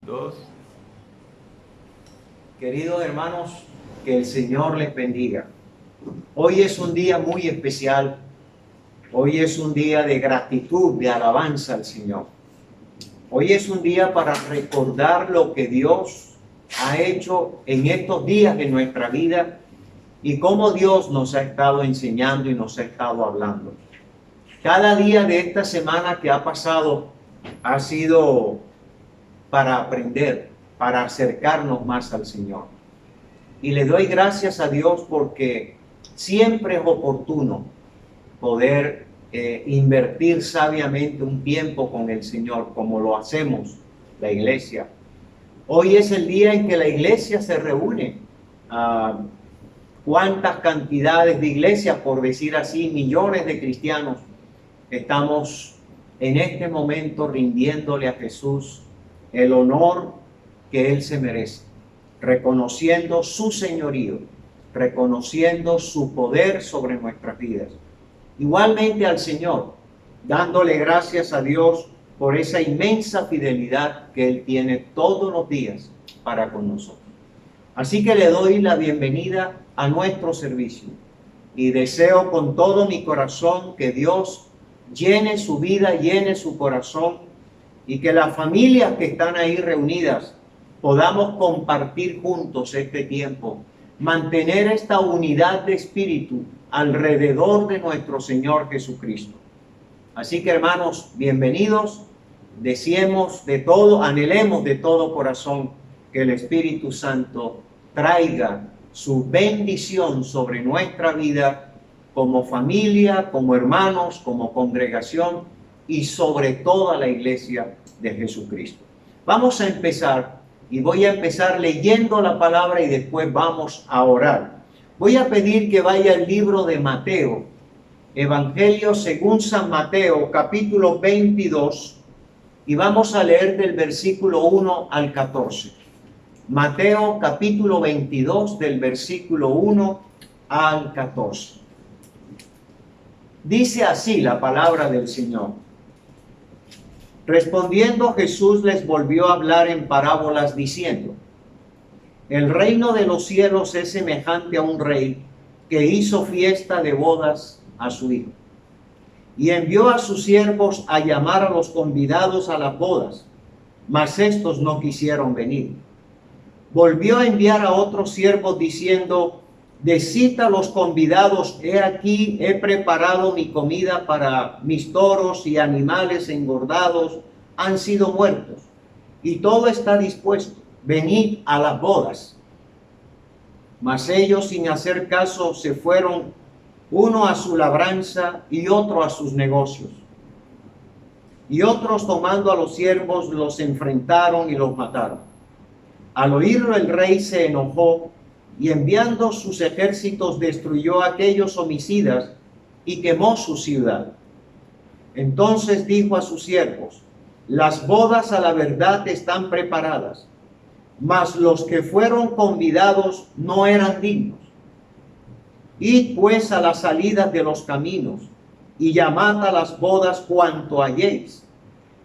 Dos. Queridos hermanos, que el Señor les bendiga. Hoy es un día muy especial. Hoy es un día de gratitud, de alabanza al Señor. Hoy es un día para recordar lo que Dios ha hecho en estos días de nuestra vida y cómo Dios nos ha estado enseñando y nos ha estado hablando. Cada día de esta semana que ha pasado ha sido para aprender, para acercarnos más al Señor. Y le doy gracias a Dios porque siempre es oportuno poder invertir sabiamente un tiempo con el Señor, como lo hacemos la iglesia. Hoy es el día en que la iglesia se reúne. ¿Cuántas cantidades de iglesias, por decir así, millones de cristianos, estamos en este momento rindiéndole a Jesús el honor que Él se merece, reconociendo su señorío, reconociendo su poder sobre nuestras vidas? Igualmente al Señor, dándole gracias a Dios por esa inmensa fidelidad que Él tiene todos los días para con nosotros. Así que le doy la bienvenida a nuestro servicio y deseo con todo mi corazón que Dios llene su vida, llene su corazón, y que las familias que están ahí reunidas podamos compartir juntos este tiempo, mantener esta unidad de espíritu alrededor de nuestro Señor Jesucristo. Así que, hermanos, bienvenidos. Deseemos de todo, anhelemos de todo corazón que el Espíritu Santo traiga su bendición sobre nuestra vida como familia, como hermanos, como congregación y sobre toda la iglesia de Jesucristo. Vamos a empezar y voy a empezar leyendo la palabra y después vamos a orar. Voy a pedir que vaya al libro de Mateo, Evangelio según San Mateo, capítulo 22, y vamos a leer del versículo 1 al 14. Mateo capítulo 22, del versículo 1 al 14. Dice así la palabra del Señor. Respondiendo Jesús les volvió a hablar en parábolas diciendo: el reino de los cielos es semejante a un rey que hizo fiesta de bodas a su hijo, y envió a sus siervos a llamar a los convidados a las bodas, mas estos no quisieron venir. Volvió a enviar a otros siervos diciendo: decid a los convidados, he aquí, he preparado mi comida para mis toros y animales engordados han sido muertos, y todo está dispuesto, venid a las bodas. Mas ellos, sin hacer caso, se fueron, uno a su labranza y otro a sus negocios. Y otros, tomando a los siervos, los enfrentaron y los mataron. Al oírlo el rey se enojó y enviando sus ejércitos destruyó a aquellos homicidas y quemó su ciudad. Entonces dijo a sus siervos: las bodas a la verdad están preparadas, mas los que fueron convidados no eran dignos. Id pues a las salidas de los caminos y llamad a las bodas cuanto halléis.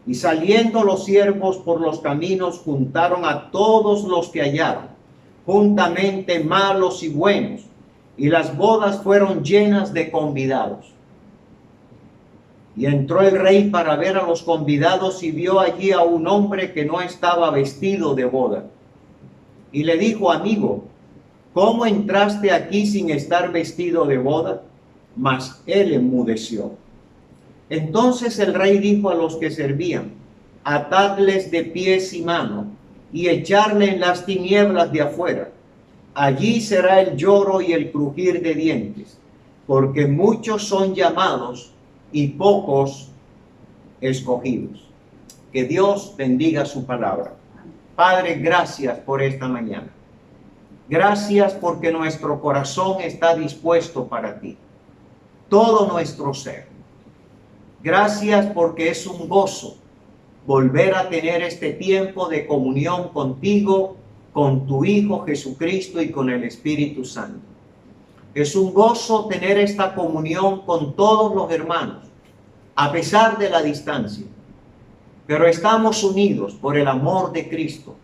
Y saliendo los siervos por los caminos juntaron a todos los que hallaron, juntamente malos y buenos, y las bodas fueron llenas de convidados. Y entró el rey para ver a los convidados y vio allí a un hombre que no estaba vestido de boda. Y le dijo: amigo, ¿cómo entraste aquí sin estar vestido de boda? Mas él enmudeció. Entonces el rey dijo a los que servían: atadles de pies y manos y echarle en las tinieblas de afuera. Allí será el lloro y el crujir de dientes, porque muchos son llamados y pocos escogidos. Que Dios bendiga su palabra. Padre, gracias por esta mañana. Gracias porque nuestro corazón está dispuesto para ti, todo nuestro ser. Gracias porque es un gozo volver a tener este tiempo de comunión contigo, con tu Hijo Jesucristo y con el Espíritu Santo. Es un gozo tener esta comunión con todos los hermanos, a pesar de la distancia. pero estamos unidos por el amor de Cristo,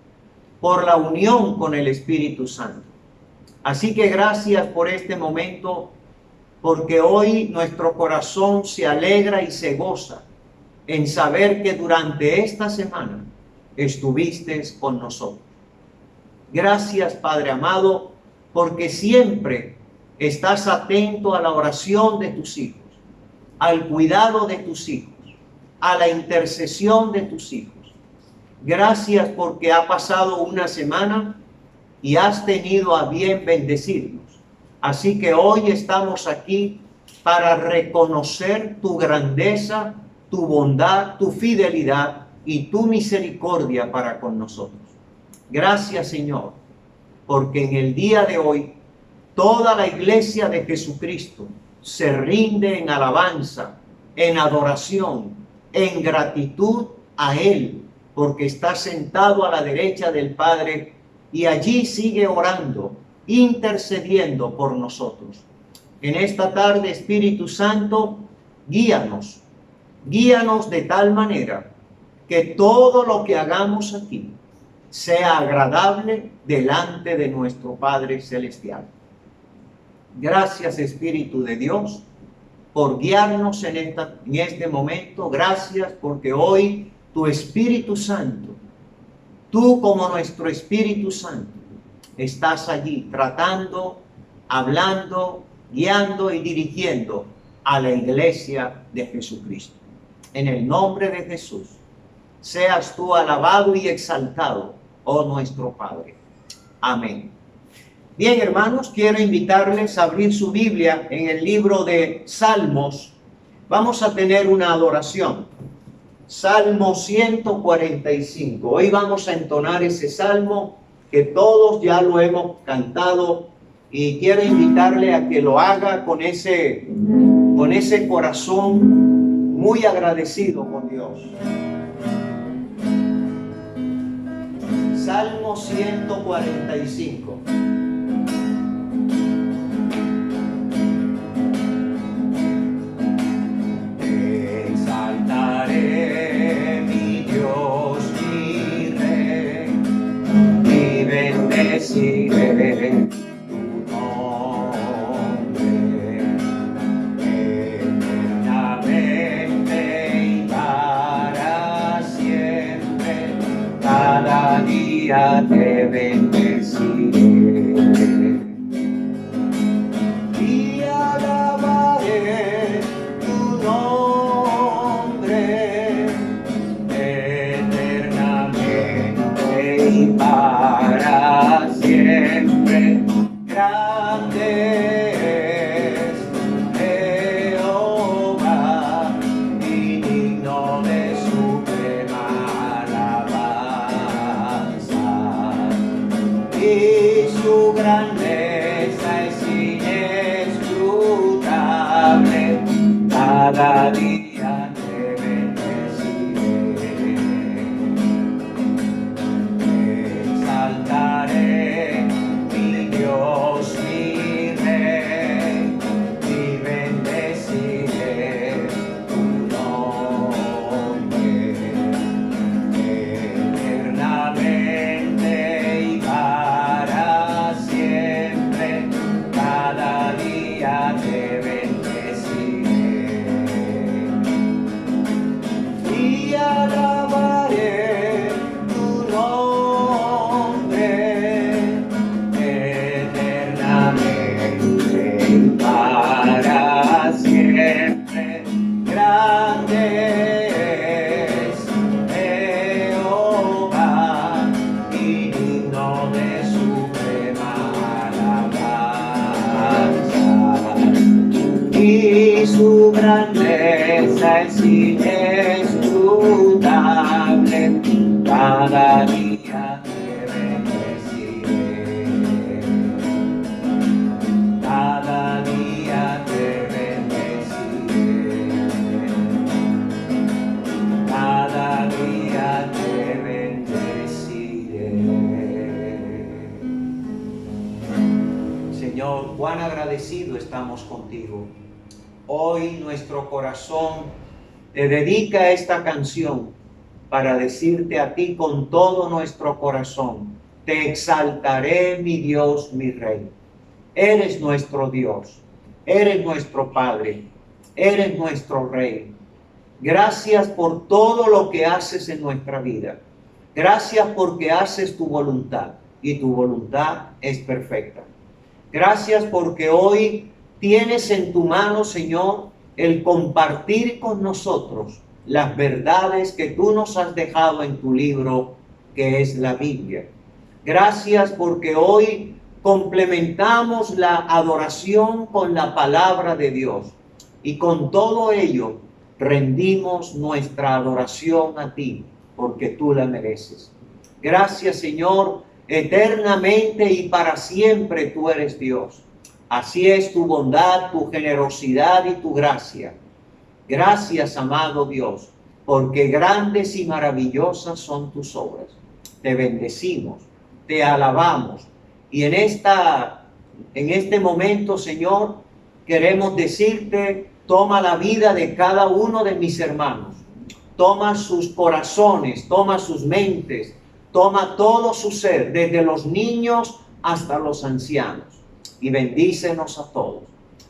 por la unión con el Espíritu Santo. Así que gracias por este momento, porque hoy nuestro corazón se alegra y se goza en saber que durante esta semana estuviste con nosotros. Gracias, Padre amado, porque siempre estás atento a la oración de tus hijos, al cuidado de tus hijos, a la intercesión de tus hijos. Gracias porque ha pasado una semana y has tenido a bien bendecirnos. Así que hoy estamos aquí para reconocer tu grandeza, tu bondad, tu fidelidad y tu misericordia para con nosotros. Gracias, Señor, porque en el día de hoy toda la iglesia de Jesucristo se rinde en alabanza, en adoración, en gratitud a Él, porque está sentado a la derecha del Padre y allí sigue orando, intercediendo por nosotros. En esta tarde, Espíritu Santo, guíanos, guíanos de tal manera que todo lo que hagamos aquí sea agradable delante de nuestro Padre Celestial. Gracias, Espíritu de Dios, por guiarnos en este momento. Gracias porque hoy tu Espíritu Santo, tú como nuestro Espíritu Santo, estás allí tratando, hablando, guiando y dirigiendo a la iglesia de Jesucristo. En el nombre de Jesús, seas tú alabado y exaltado, oh nuestro Padre. Amén. Bien, hermanos, quiero invitarles a abrir su Biblia en el libro de Salmos. Vamos a tener una adoración. Salmo 145. Hoy vamos a entonar ese salmo que todos ya lo hemos cantado y quiero invitarle a que lo haga con ese corazón muy agradecido con Dios. Salmo 145. Bendeciré tu nombre eternamente y para siempre. Cada día te bendeciré y alabaré tu nombre eternamente y para siempre. Grande es Jehová y digno de suprema alabanza, y su grandeza es inescrutable. Cada día te bendeciré, exaltaré, mi Dios, mi Rey, y bendeciré tu nombre eternamente y para siempre. Cada día te bendeciré y alabaré tu nombre eternamente y para siempre. Grande es Jehová y digno de suprema alabanza, y su grandeza es inescrutable. Cada día te bendeciré, cada día te bendeciré, cada día te bendeciré. Señor, cuán agradecido estamos contigo. Hoy nuestro corazón te dedica esta canción para decirte a ti con todo nuestro corazón: te exaltaré, mi Dios, mi Rey. Eres nuestro Dios, eres nuestro Padre, eres nuestro Rey. Gracias por todo lo que haces en nuestra vida. Gracias porque haces tu voluntad y tu voluntad es perfecta. Gracias porque hoy tienes en tu mano, Señor, el compartir con nosotros las verdades que tú nos has dejado en tu libro, que es la Biblia. Gracias porque hoy complementamos la adoración con la palabra de Dios y con todo ello rendimos nuestra adoración a ti, porque tú la mereces. Gracias, Señor, eternamente y para siempre tú eres Dios. Así es tu bondad, tu generosidad y tu gracia. Gracias, amado Dios, porque grandes y maravillosas son tus obras. Te bendecimos, te alabamos. Y en este momento, Señor, queremos decirte: toma la vida de cada uno de mis hermanos. Toma sus corazones, toma sus mentes, toma todo su ser, desde los niños hasta los ancianos. Y bendícenos a todos.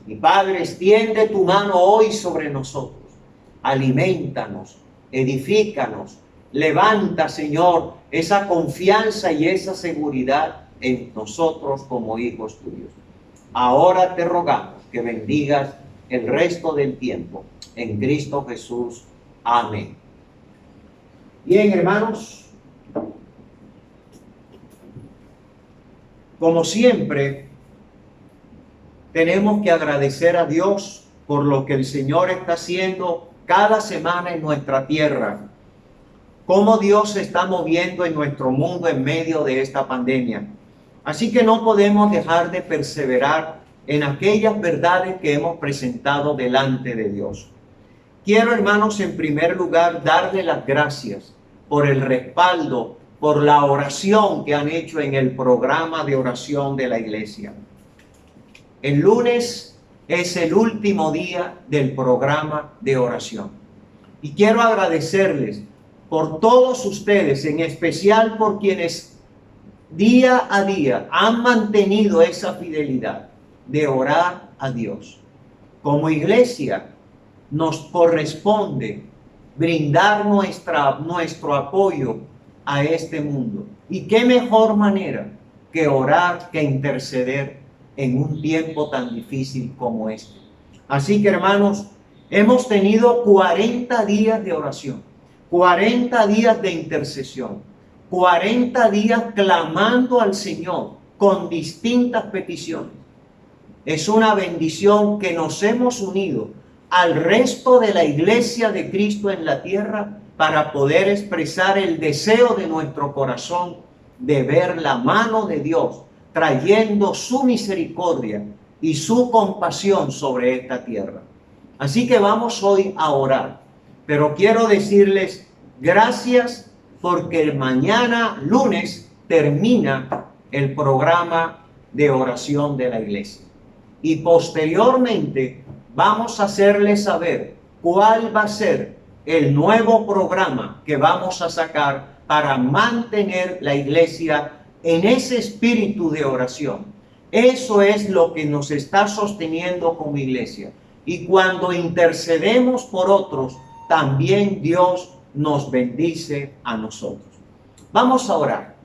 Mi Padre, extiende tu mano hoy sobre nosotros. Aliméntanos, edifícanos. Levanta, Señor, esa confianza y esa seguridad en nosotros como hijos tuyos. Ahora te rogamos que bendigas el resto del tiempo. En Cristo Jesús. Amén. Bien, hermanos, como siempre, tenemos que agradecer a Dios por lo que el Señor está haciendo cada semana en nuestra tierra. Cómo Dios se está moviendo en nuestro mundo en medio de esta pandemia. Así que no podemos dejar de perseverar en aquellas verdades que hemos presentado delante de Dios. Quiero, hermanos, en primer lugar, darle las gracias por el respaldo, por la oración que han hecho en el programa de oración de la iglesia. El lunes es el último día del programa de oración. Y quiero agradecerles por todos ustedes, en especial por quienes día a día han mantenido esa fidelidad de orar a Dios. Como iglesia nos corresponde brindar nuestro apoyo a este mundo. Y qué mejor manera que orar, que interceder en un tiempo tan difícil como este. Así que, hermanos, hemos tenido 40 días de oración, 40 días de intercesión, 40 días clamando al Señor con distintas peticiones. Es una bendición que nos hemos unido al resto de la iglesia de Cristo en la tierra para poder expresar el deseo de nuestro corazón de ver la mano de Dios trayendo su misericordia y su compasión sobre esta tierra. Así que vamos hoy a orar, pero quiero decirles gracias porque mañana lunes termina el programa de oración de la iglesia y posteriormente vamos a hacerles saber cuál va a ser el nuevo programa que vamos a sacar para mantener la iglesia en ese espíritu de oración. Eso es lo que nos está sosteniendo como iglesia. Y cuando intercedemos por otros, también Dios nos bendice a nosotros. Vamos a orar.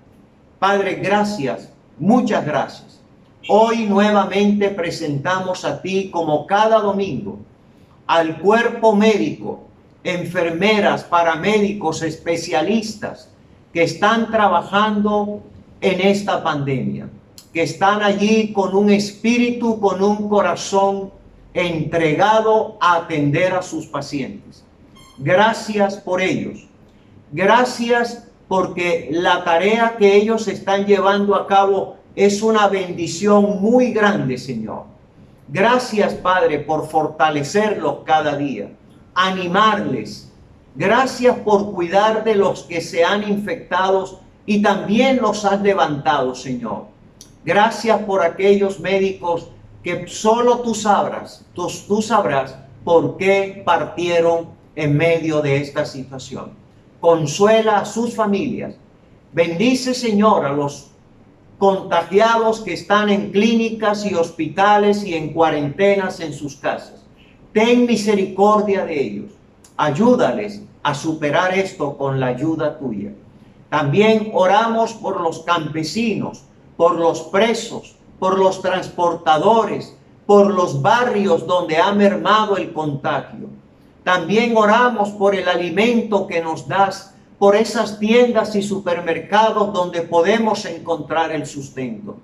Padre, gracias, muchas gracias. Hoy nuevamente presentamos a ti, como cada domingo, al cuerpo médico, enfermeras, paramédicos, especialistas que están trabajando en esta pandemia, que están allí con un espíritu, con un corazón entregado a atender a sus pacientes. Gracias por ellos. Gracias porque la tarea que ellos están llevando a cabo es una bendición muy grande, Señor. Gracias, Padre, por fortalecerlos cada día, animarles. Gracias por cuidar de los que se han infectado y también los has levantado, Señor. Gracias por aquellos médicos que solo tú sabrás por qué partieron en medio de esta situación. consuela a sus familias. Bendice, Señor, a los contagiados que están en clínicas y hospitales y en cuarentenas en sus casas. Ten misericordia de ellos. Ayúdales a superar esto con la ayuda tuya. También oramos por los campesinos, por los presos, por los transportadores, por los barrios donde ha mermado el contagio. También oramos por el alimento que nos das, por esas tiendas y supermercados donde podemos encontrar el sustento.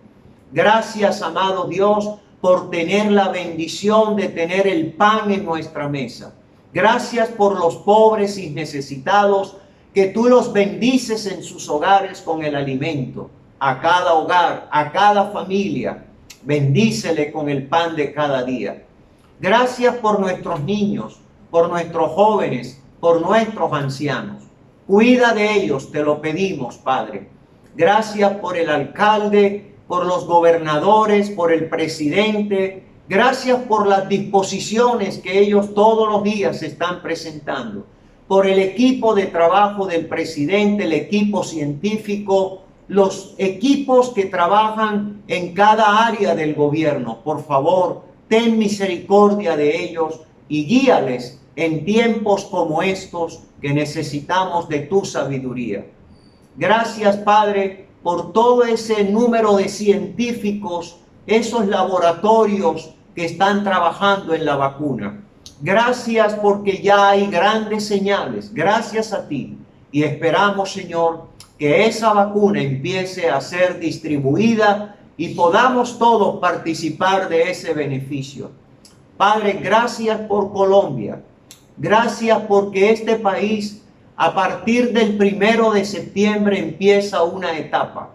Gracias, amado Dios, por tener la bendición de tener el pan en nuestra mesa. Gracias por los pobres y necesitados, que tú los bendices en sus hogares con el alimento. A cada hogar, a cada familia, bendícele con el pan de cada día. Gracias por nuestros niños, por nuestros jóvenes, por nuestros ancianos. Cuida de ellos, te lo pedimos, Padre. Gracias por el alcalde, por los gobernadores, por el presidente. Gracias por las disposiciones que ellos todos los días están presentando. Por el equipo de trabajo del presidente, el equipo científico, los equipos que trabajan en cada área del gobierno. Por favor, ten misericordia de ellos y guíales en tiempos como estos que necesitamos de tu sabiduría. Gracias, Padre, por todo ese número de científicos, esos laboratorios que están trabajando en la vacuna. Gracias porque ya hay grandes señales, gracias a ti. Y esperamos, Señor, que esa vacuna empiece a ser distribuida y podamos todos participar de ese beneficio. Padre, gracias por Colombia. Gracias porque este país, a partir del 1 de septiembre, empieza una etapa.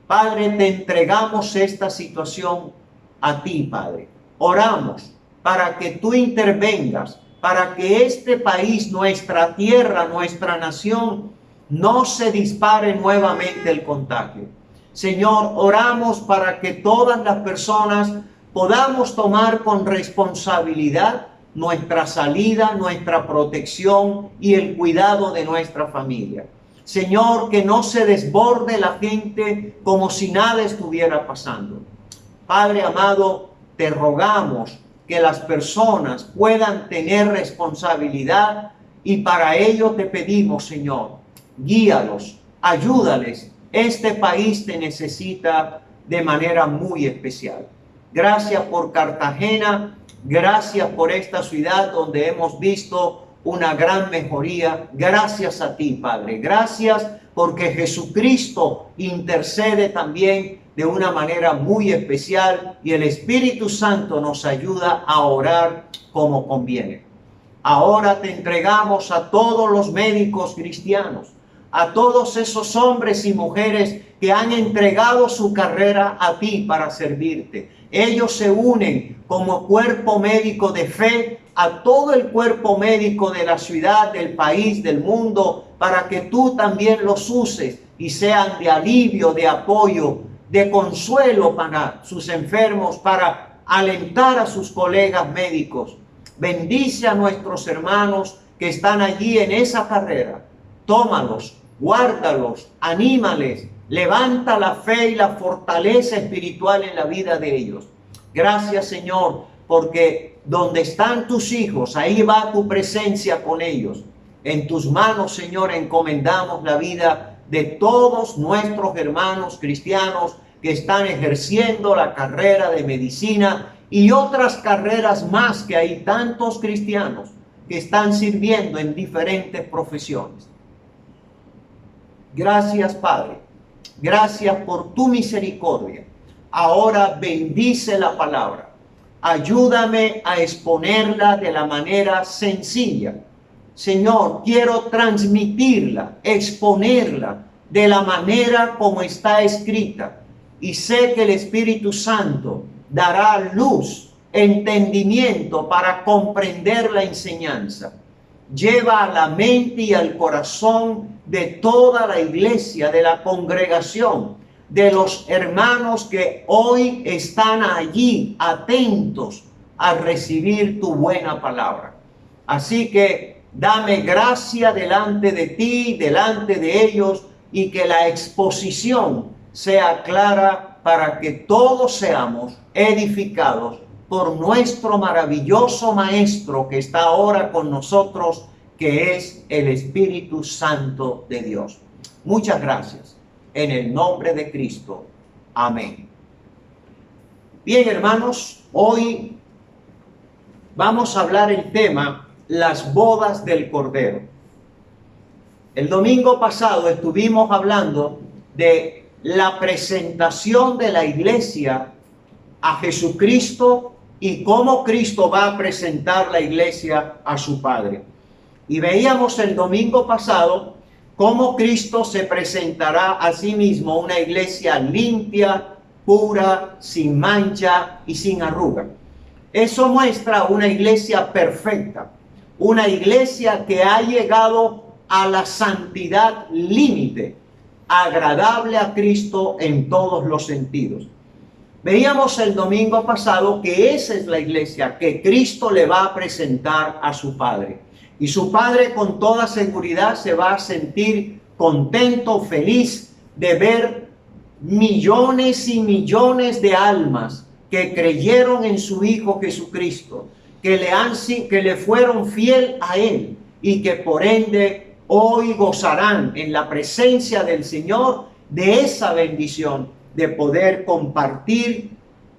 Padre, te entregamos esta situación a ti, Padre. Oramos para que tú intervengas, para que este país, nuestra tierra, nuestra nación, no se dispare nuevamente el contagio. Señor, oramos para que todas las personas podamos tomar con responsabilidad nuestra salida, nuestra protección y el cuidado de nuestra familia. Señor, que no se desborde la gente como si nada estuviera pasando. Padre amado, te rogamos que las personas puedan tener responsabilidad y para ello te pedimos, Señor, guíalos, ayúdales. Este país te necesita de manera muy especial. Gracias por Cartagena, gracias por esta ciudad donde hemos visto una gran mejoría. Gracias a ti, Padre. Gracias porque Jesucristo intercede también de una manera muy especial y el Espíritu Santo nos ayuda a orar como conviene. Ahora te entregamos a todos los médicos cristianos, a todos esos hombres y mujeres que han entregado su carrera a ti para servirte. Ellos se unen como cuerpo médico de fe a todo el cuerpo médico de la ciudad, del país, del mundo, para que tú también los uses y sean de alivio, de apoyo, de consuelo para sus enfermos, para alentar a sus colegas médicos. Bendice a nuestros hermanos que están allí en esa carrera. Tómalos, guárdalos, anímales, levanta la fe y la fortaleza espiritual en la vida de ellos. Gracias, Señor, porque donde están tus hijos, ahí va tu presencia con ellos. En tus manos, Señor, encomendamos la vida de todos nuestros hermanos cristianos que están ejerciendo la carrera de medicina y otras carreras más, que hay tantos cristianos que están sirviendo en diferentes profesiones. Gracias, Padre. Gracias por tu misericordia. Ahora bendice la palabra. Ayúdame a exponerla de la manera sencilla. Señor, quiero transmitirla, exponerla de la manera como está escrita. Y sé que el Espíritu Santo dará luz, entendimiento para comprender la enseñanza. Lleva a la mente y al corazón de toda la iglesia, de la congregación, de los hermanos que hoy están allí atentos a recibir tu buena palabra. Así que Dame gracia delante de ti, delante de ellos, y que la exposición sea clara para que todos seamos edificados por nuestro maravilloso Maestro que está ahora con nosotros, que es el Espíritu Santo de Dios. Muchas gracias. En el nombre de Cristo. Amén. Bien, hermanos, hoy vamos a hablar el tema, las bodas del Cordero. El domingo pasado estuvimos hablando de la presentación de la iglesia a Jesucristo y cómo Cristo va a presentar la iglesia a su Padre. Y veíamos el domingo pasado cómo Cristo se presentará a sí mismo una iglesia limpia, pura, sin mancha y sin arruga. Eso muestra una iglesia perfecta, una iglesia que ha llegado a la santidad límite, agradable a Cristo en todos los sentidos. Veíamos el domingo pasado que esa es la iglesia que Cristo le va a presentar a su Padre. Y su Padre con toda seguridad se va a sentir contento, feliz de ver millones y millones de almas que creyeron en su Hijo Jesucristo, que le fueron fiel a Él y que por ende hoy gozarán en la presencia del Señor de esa bendición de poder compartir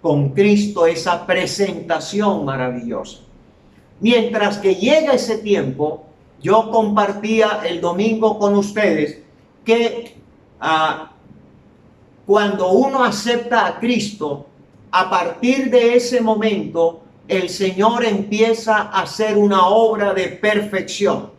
con Cristo esa presentación maravillosa. Mientras que llega ese tiempo, yo compartía el domingo con ustedes que cuando uno acepta a Cristo, a partir de ese momento, el Señor empieza a hacer una obra de perfección.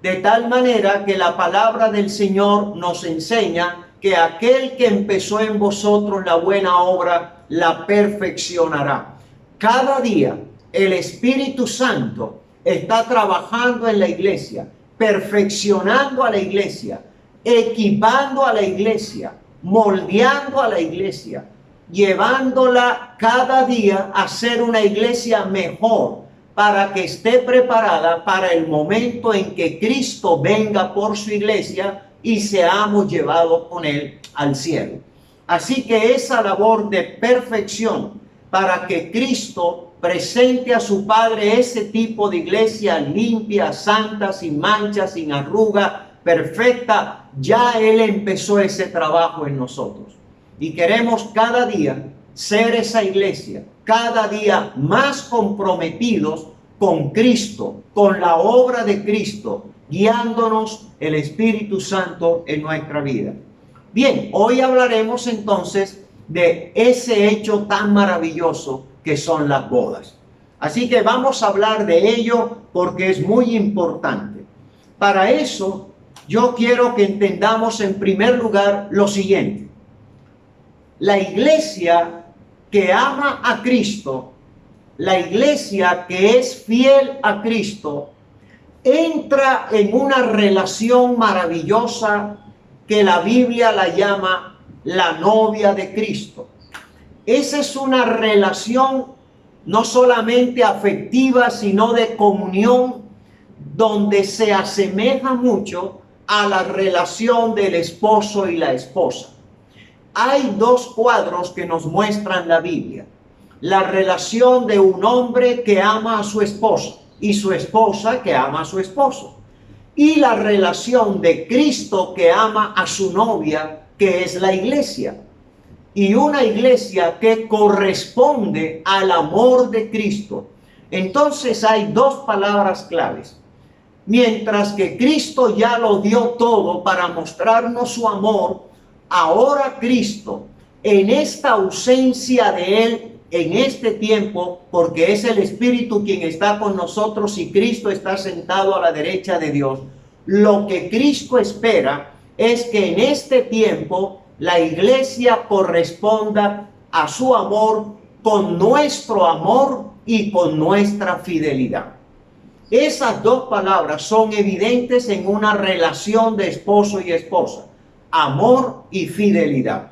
De tal manera que la palabra del Señor nos enseña que aquel que empezó en vosotros la buena obra, la perfeccionará. Cada día el Espíritu Santo está trabajando en la iglesia, perfeccionando a la iglesia, equipando a la iglesia, moldeando a la iglesia, llevándola cada día a ser una iglesia mejor, para que esté preparada para el momento en que Cristo venga por su iglesia y seamos llevados con Él al cielo. Así que esa labor de perfección para que Cristo presente a su Padre ese tipo de iglesia limpia, santa, sin mancha, sin arruga, perfecta, ya Él empezó ese trabajo en nosotros. Y queremos cada día ser esa iglesia, cada día más comprometidos con Cristo, con la obra de Cristo, guiándonos el Espíritu Santo en nuestra vida. Bien, hoy hablaremos entonces de ese hecho tan maravilloso que son las bodas. Así que vamos a hablar de ello porque es muy importante. Para eso, yo quiero que entendamos en primer lugar lo siguiente. La iglesia que ama a Cristo, la iglesia que es fiel a Cristo, entra en una relación maravillosa que la Biblia la llama la novia de Cristo. Esa es una relación no solamente afectiva, sino de comunión, donde se asemeja mucho a la relación del esposo y la esposa. Hay dos cuadros que nos muestran la Biblia. La relación de un hombre que ama a su esposa y su esposa que ama a su esposo. Y la relación de Cristo que ama a su novia, que es la iglesia. Y una iglesia que corresponde al amor de Cristo. Entonces hay dos palabras claves. Mientras que Cristo ya lo dio todo para mostrarnos su amor, ahora Cristo, en esta ausencia de Él, en este tiempo, porque es el Espíritu quien está con nosotros y Cristo está sentado a la derecha de Dios, lo que Cristo espera es que en este tiempo la iglesia corresponda a su amor con nuestro amor y con nuestra fidelidad. Esas dos palabras son evidentes en una relación de esposo y esposa, amor y fidelidad.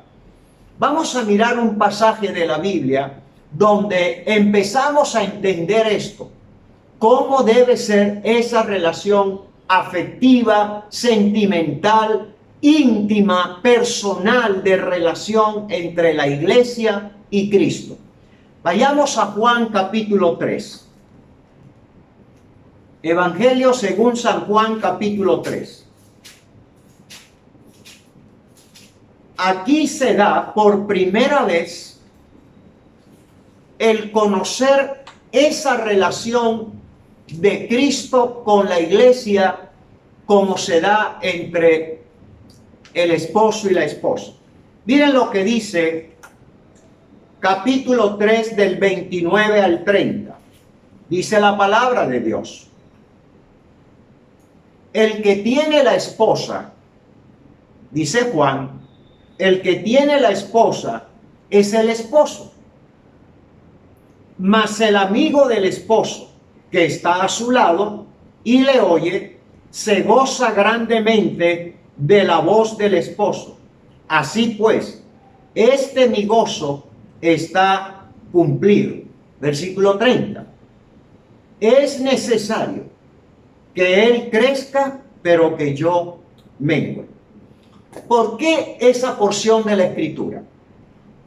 Vamos a mirar un pasaje de la Biblia donde empezamos a entender esto. cómo debe ser esa relación afectiva, sentimental, íntima, personal de relación entre la iglesia y Cristo. Vayamos a Juan capítulo 3. Evangelio según San Juan capítulo 3. Aquí se da por primera vez el conocer esa relación de Cristo con la iglesia como se da entre el esposo y la esposa. Miren lo que dice capítulo 3 del 29 al 30. Dice la palabra de Dios: el que tiene la esposa, dice Juan, el que tiene la esposa es el esposo, mas el amigo del esposo que está a su lado y le oye, se goza grandemente de la voz del esposo. Así pues, mi gozo está cumplido. Versículo 30. Es necesario que él crezca, pero que yo mengue. ¿Por qué esa porción de la Escritura?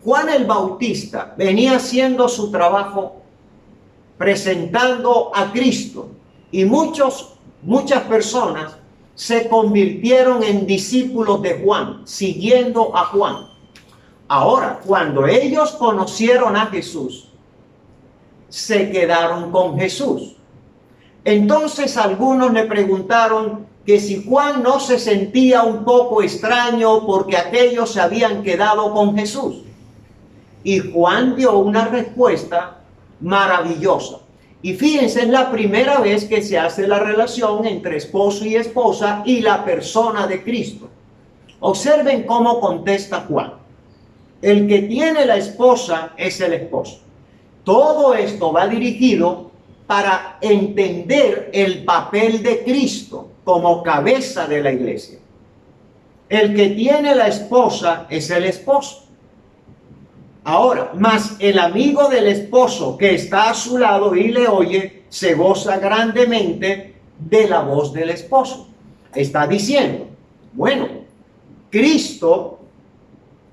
Juan el Bautista venía haciendo su trabajo presentando a Cristo y muchas personas se convirtieron en discípulos de Juan, siguiendo a Juan. Ahora, cuando ellos conocieron a Jesús, se quedaron con Jesús. Entonces algunos le preguntaron que si Juan no se sentía un poco extraño porque aquellos se habían quedado con Jesús. Y Juan dio una respuesta maravillosa. Y fíjense, es la primera vez que se hace la relación entre esposo y esposa y la persona de Cristo. Observen cómo contesta Juan. El que tiene la esposa es el esposo. Todo esto va dirigido para entender el papel de Cristo como cabeza de la iglesia. El que tiene la esposa es el esposo. Ahora, más el amigo del esposo que está a su lado y le oye, se goza grandemente de la voz del esposo. Está diciendo, bueno, Cristo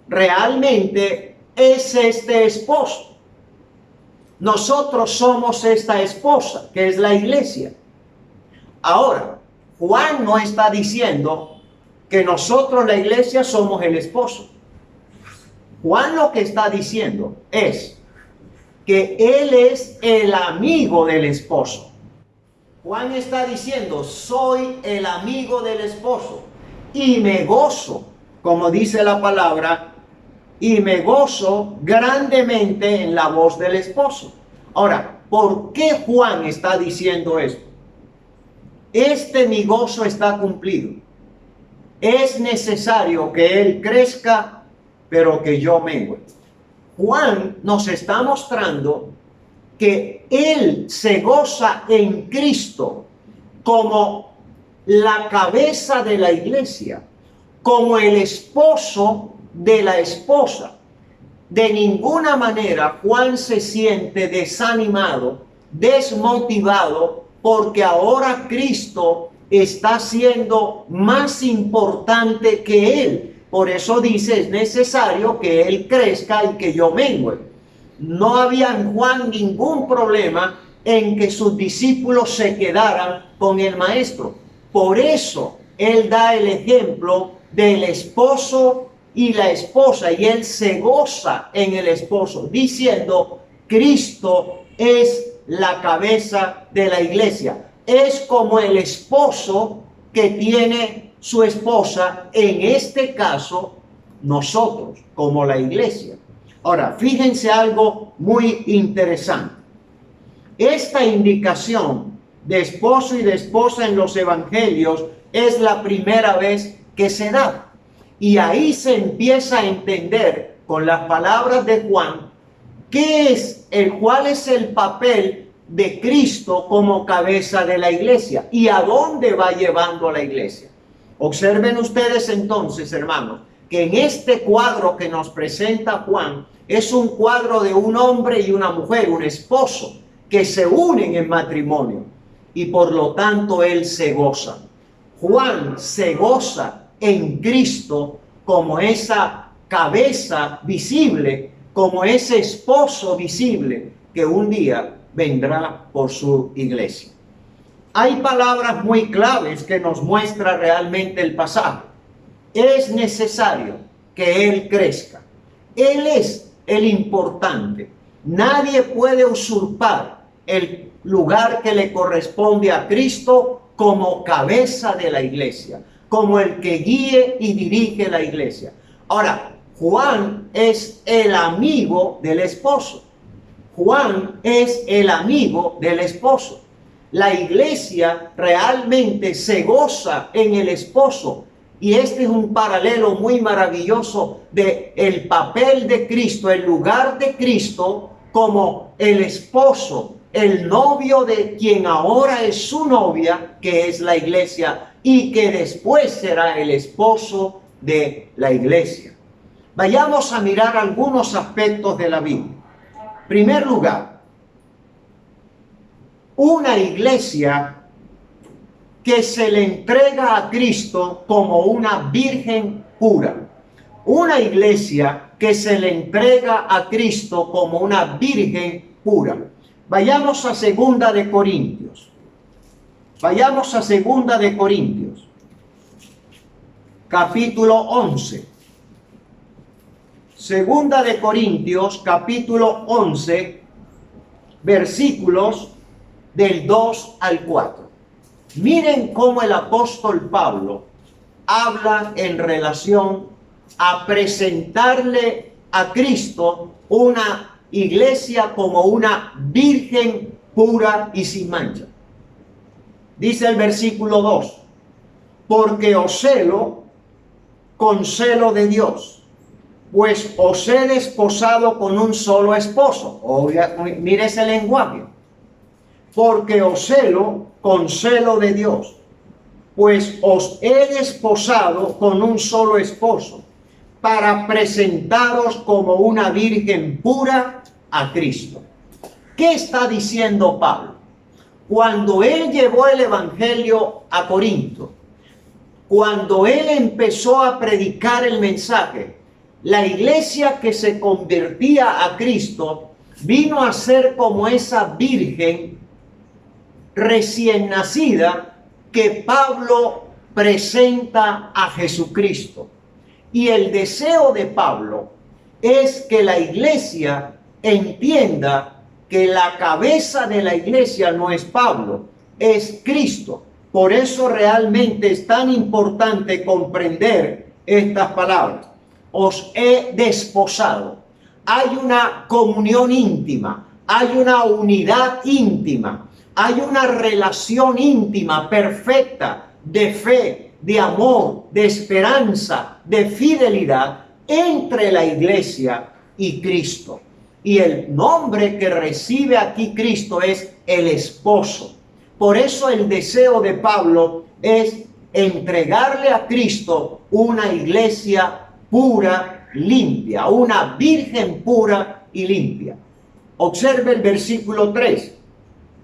realmente es este esposo. Nosotros somos esta esposa, que es la iglesia. Ahora, Juan no está diciendo que nosotros, la iglesia, somos el esposo. Juan lo que está diciendo es que él es el amigo del esposo. Juan está diciendo, soy el amigo del esposo y me gozo, como dice la palabra, y me gozo grandemente en la voz del esposo. Ahora, ¿por qué Juan está diciendo esto? Mi gozo está cumplido. Es necesario que él crezca, pero que yo mengue. Juan nos está mostrando que él se goza en Cristo como la cabeza de la iglesia, como el esposo de la esposa. De ninguna manera Juan se siente desanimado, desmotivado, porque ahora Cristo está siendo más importante que él. Por eso dice, es necesario que él crezca y que yo mengue. No había en Juan ningún problema en que sus discípulos se quedaran con el maestro. Por eso él da el ejemplo del esposo y la esposa, y él se goza en el esposo, diciendo, Cristo es la cabeza de la iglesia. Es como el esposo que tiene su esposa, en este caso, nosotros, como la iglesia. Ahora, fíjense algo muy interesante. Esta indicación de esposo y de esposa en los evangelios es la primera vez que se da. Y ahí se empieza a entender, con las palabras de Juan, cuál es el papel de Cristo como cabeza de la iglesia y a dónde va llevando a la iglesia. Observen ustedes entonces, hermanos, que en este cuadro que nos presenta Juan es un cuadro de un hombre y una mujer, un esposo, que se unen en matrimonio. y por lo tanto él se goza. Juan se goza en Cristo como esa cabeza visible, como ese esposo visible que un día vendrá por su iglesia. Hay palabras muy claves que nos muestra realmente el pasaje. Es necesario que Él crezca. Él es el importante. Nadie puede usurpar el lugar que le corresponde a Cristo como cabeza de la iglesia, como el que guíe y dirige la iglesia. Ahora, Juan es el amigo del esposo. Juan es el amigo del esposo. La iglesia realmente se goza en el esposo. Y este es un paralelo muy maravilloso de el papel de Cristo, el lugar de Cristo como el esposo, el novio de quien ahora es su novia, que es la iglesia, y que después será el esposo de la iglesia. Vayamos a mirar algunos aspectos de la Biblia. En primer lugar, una iglesia que se le entrega a Cristo como una virgen pura. Una iglesia que se le entrega a Cristo como una virgen pura. Vayamos a Segunda de Corintios. Vayamos a Segunda de Corintios, capítulo 11. Segunda de Corintios, capítulo 11, versículos del 2 al 4. Miren cómo el apóstol Pablo habla en relación a presentarle a Cristo una iglesia como una virgen pura y sin mancha. Dice el versículo 2, porque os celo con celo de Dios, pues os he desposado con un solo esposo. Mire ese lenguaje. Porque os celo con celo de Dios, pues os he desposado con un solo esposo, para presentaros como una virgen pura a Cristo. ¿Qué está diciendo Pablo? Cuando él llevó el evangelio a Corinto, cuando él empezó a predicar el mensaje, la iglesia que se convertía a Cristo vino a ser como esa virgen recién nacida que Pablo presenta a Jesucristo. Y el deseo de Pablo es que la iglesia entienda que la cabeza de la iglesia no es Pablo, es Cristo. Por eso realmente es tan importante comprender estas palabras. Os he desposado. Hay una comunión íntima, hay una unidad íntima, hay una relación íntima, perfecta, de fe, de amor, de esperanza, de fidelidad entre la iglesia y Cristo. Y el nombre que recibe aquí Cristo es el esposo. Por eso el deseo de Pablo es entregarle a Cristo una iglesia pura, limpia, una virgen pura y limpia. Observe el versículo 3.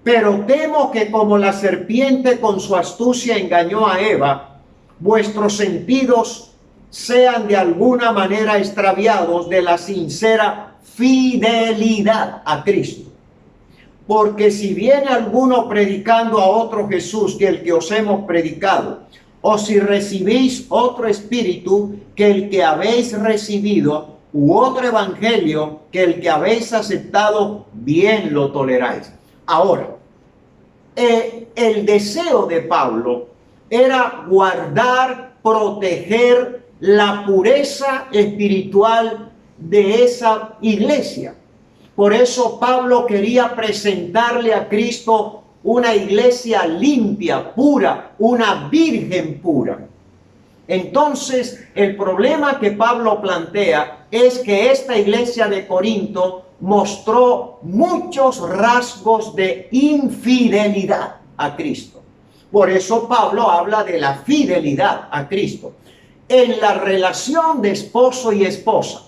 Pero temo que como la serpiente con su astucia engañó a Eva, vuestros sentidos sean de alguna manera extraviados de la sincera fidelidad a Cristo. Porque si viene alguno predicando a otro Jesús que el que os hemos predicado, o si recibís otro espíritu que el que habéis recibido, u otro evangelio que el que habéis aceptado, bien lo toleráis. Ahora, el deseo de Pablo era guardar, proteger la pureza espiritual de esa iglesia. Por eso Pablo quería presentarle a Cristo una iglesia limpia, pura, una virgen pura. Entonces, el problema que Pablo plantea es que esta iglesia de Corinto mostró muchos rasgos de infidelidad a Cristo. Por eso Pablo habla de la fidelidad a Cristo. En la relación de esposo y esposa,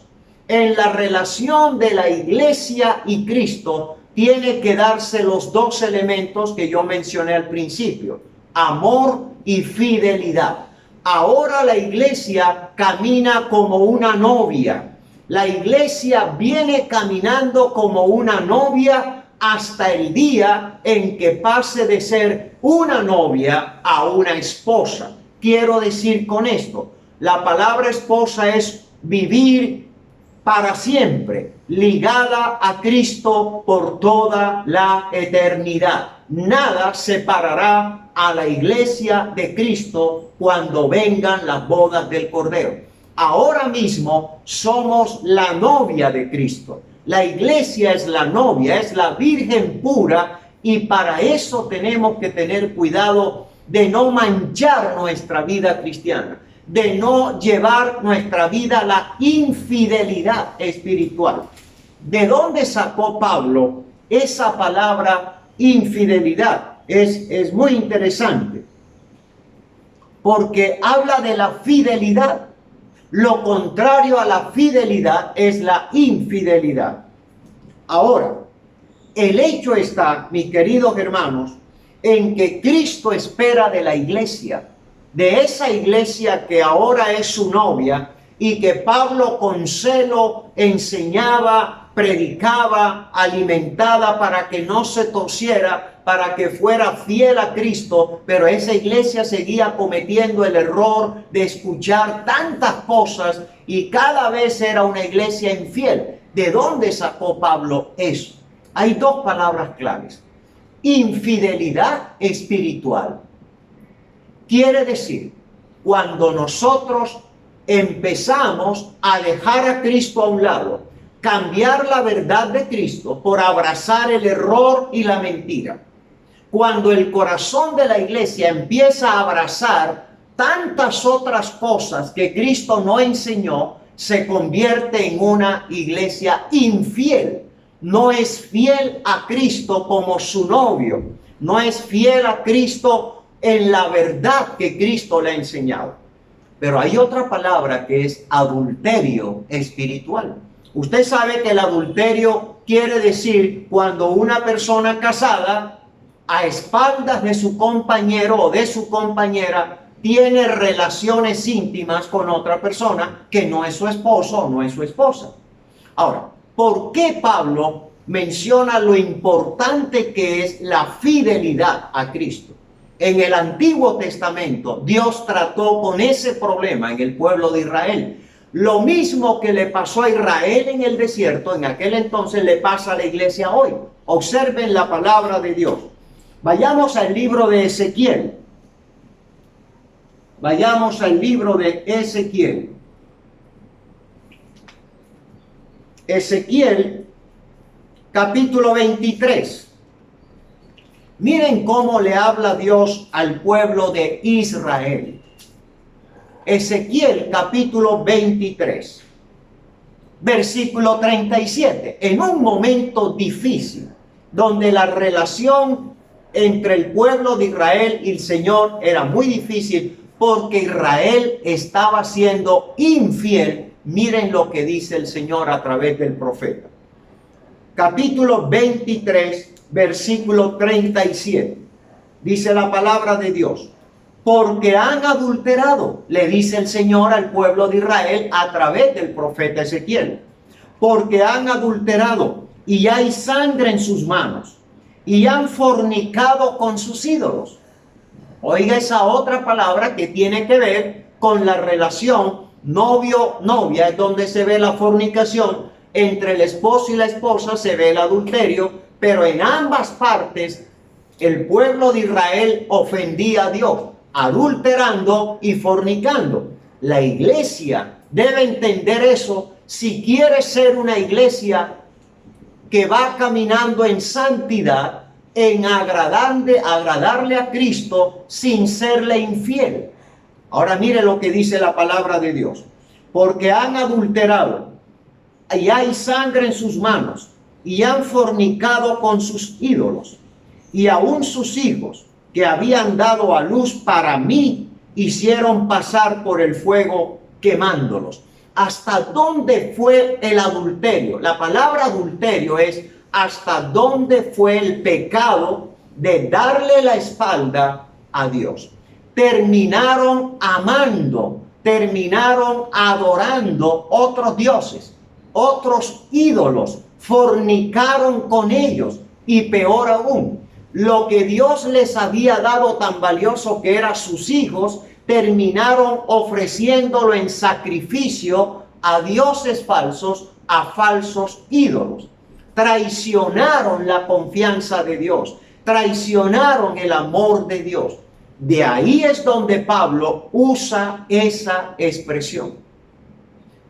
en la relación de la iglesia y Cristo, tiene que darse los dos elementos que yo mencioné al principio: amor y fidelidad. Ahora la iglesia camina como una novia. La iglesia viene caminando como una novia hasta el día en que pase de ser una novia a una esposa. Quiero decir con esto, la palabra esposa es vivir para siempre, ligada a Cristo por toda la eternidad. Nada separará a la iglesia de Cristo cuando vengan las bodas del Cordero. Ahora mismo somos la novia de Cristo. La iglesia es la novia, es la virgen pura, y para eso tenemos que tener cuidado de no manchar nuestra vida cristiana, de no llevar nuestra vida a la infidelidad espiritual. ¿De dónde sacó Pablo esa palabra infidelidad? Es muy interesante, porque habla de la fidelidad. Lo contrario a la fidelidad es la infidelidad. Ahora, el hecho está, mis queridos hermanos, en que Cristo espera de la iglesia, de esa iglesia que ahora es su novia y que Pablo con celo enseñaba, predicaba, alimentada para que no se torciera, para que fuera fiel a Cristo, pero esa iglesia seguía cometiendo el error de escuchar tantas cosas y cada vez era una iglesia infiel. ¿De dónde sacó Pablo eso? Hay dos palabras claves: infidelidad espiritual. Quiere decir, cuando nosotros empezamos a dejar a Cristo a un lado, cambiar la verdad de Cristo por abrazar el error y la mentira. Cuando el corazón de la iglesia empieza a abrazar tantas otras cosas que Cristo no enseñó, se convierte en una iglesia infiel. No es fiel a Cristo como su novio. No es fiel a Cristo en la verdad que Cristo le ha enseñado. Pero hay otra palabra que es adulterio espiritual. Usted sabe que el adulterio quiere decir cuando una persona casada, a espaldas de su compañero o de su compañera, tiene relaciones íntimas con otra persona que no es su esposo o no es su esposa. Ahora, ¿por qué Pablo menciona lo importante que es la fidelidad a Cristo? En el Antiguo Testamento, Dios trató con ese problema en el pueblo de Israel. Lo mismo que le pasó a Israel en el desierto, en aquel entonces le pasa a la iglesia hoy. Observen la palabra de Dios. Vayamos al libro de Ezequiel. Vayamos al libro de Ezequiel. Ezequiel, capítulo 23. Miren cómo le habla Dios al pueblo de Israel. Ezequiel, capítulo 23, versículo 37. En un momento difícil, donde la relación entre el pueblo de Israel y el Señor era muy difícil, porque Israel estaba siendo infiel. Miren lo que dice el Señor a través del profeta. Capítulo 23, versículo 37. Dice la palabra de Dios: porque han adulterado, le dice el Señor al pueblo de Israel a través del profeta Ezequiel. Porque han adulterado y hay sangre en sus manos y han fornicado con sus ídolos. Oiga esa otra palabra que tiene que ver con la relación novio-novia, es donde se ve la fornicación. Entre el esposo y la esposa se ve el adulterio, pero en ambas partes el pueblo de Israel ofendía a Dios, adulterando y fornicando. La iglesia debe entender eso si quiere ser una iglesia que va caminando en santidad, en agradarle a Cristo sin serle infiel. Ahora mire lo que dice la palabra de Dios: porque han adulterado y hay sangre en sus manos y han fornicado con sus ídolos, y aún sus hijos que habían dado a luz para mí hicieron pasar por el fuego quemándolos. ¿Hasta dónde fue el adulterio? La palabra adulterio es hasta dónde fue el pecado de darle la espalda a Dios. Terminaron amando, terminaron adorando otros dioses, otros ídolos, fornicaron con ellos y peor aún, lo que Dios les había dado tan valioso que eran sus hijos, terminaron ofreciéndolo en sacrificio a dioses falsos, a falsos ídolos. Traicionaron la confianza de Dios, traicionaron el amor de Dios. De ahí es donde Pablo usa esa expresión.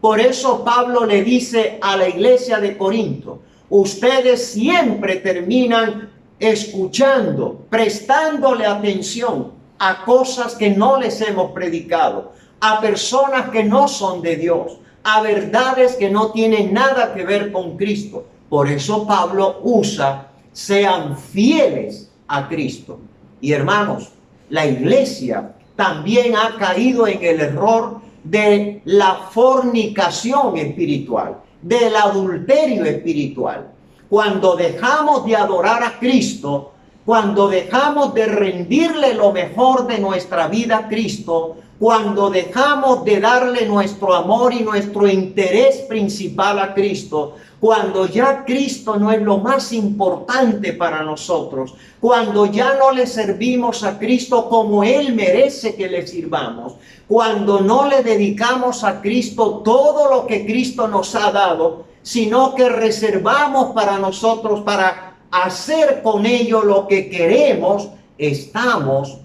Por eso Pablo le dice a la iglesia de Corinto, ustedes siempre terminan escuchando, prestándole atención a cosas que no les hemos predicado, a personas que no son de Dios, a verdades que no tienen nada que ver con Cristo. Por eso Pablo usa, sean fieles a Cristo. Y hermanos, la iglesia también ha caído en el error de la fornicación espiritual, del adulterio espiritual. Cuando dejamos de adorar a Cristo, cuando dejamos de rendirle lo mejor de nuestra vida a Cristo, cuando dejamos de darle nuestro amor y nuestro interés principal a Cristo, cuando ya Cristo no es lo más importante para nosotros, cuando ya no le servimos a Cristo como Él merece que le sirvamos, cuando no le dedicamos a Cristo todo lo que Cristo nos ha dado, sino que reservamos para nosotros, para hacer con ello lo que queremos, estamos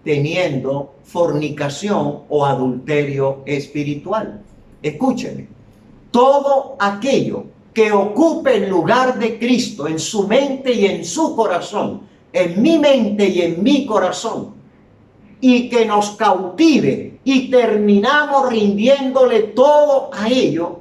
teniendo fornicación o adulterio espiritual. Escúcheme, todo aquello que ocupe el lugar de Cristo en su mente y en su corazón, en mi mente y en mi corazón, y que nos cautive y terminamos rindiéndole todo a ello,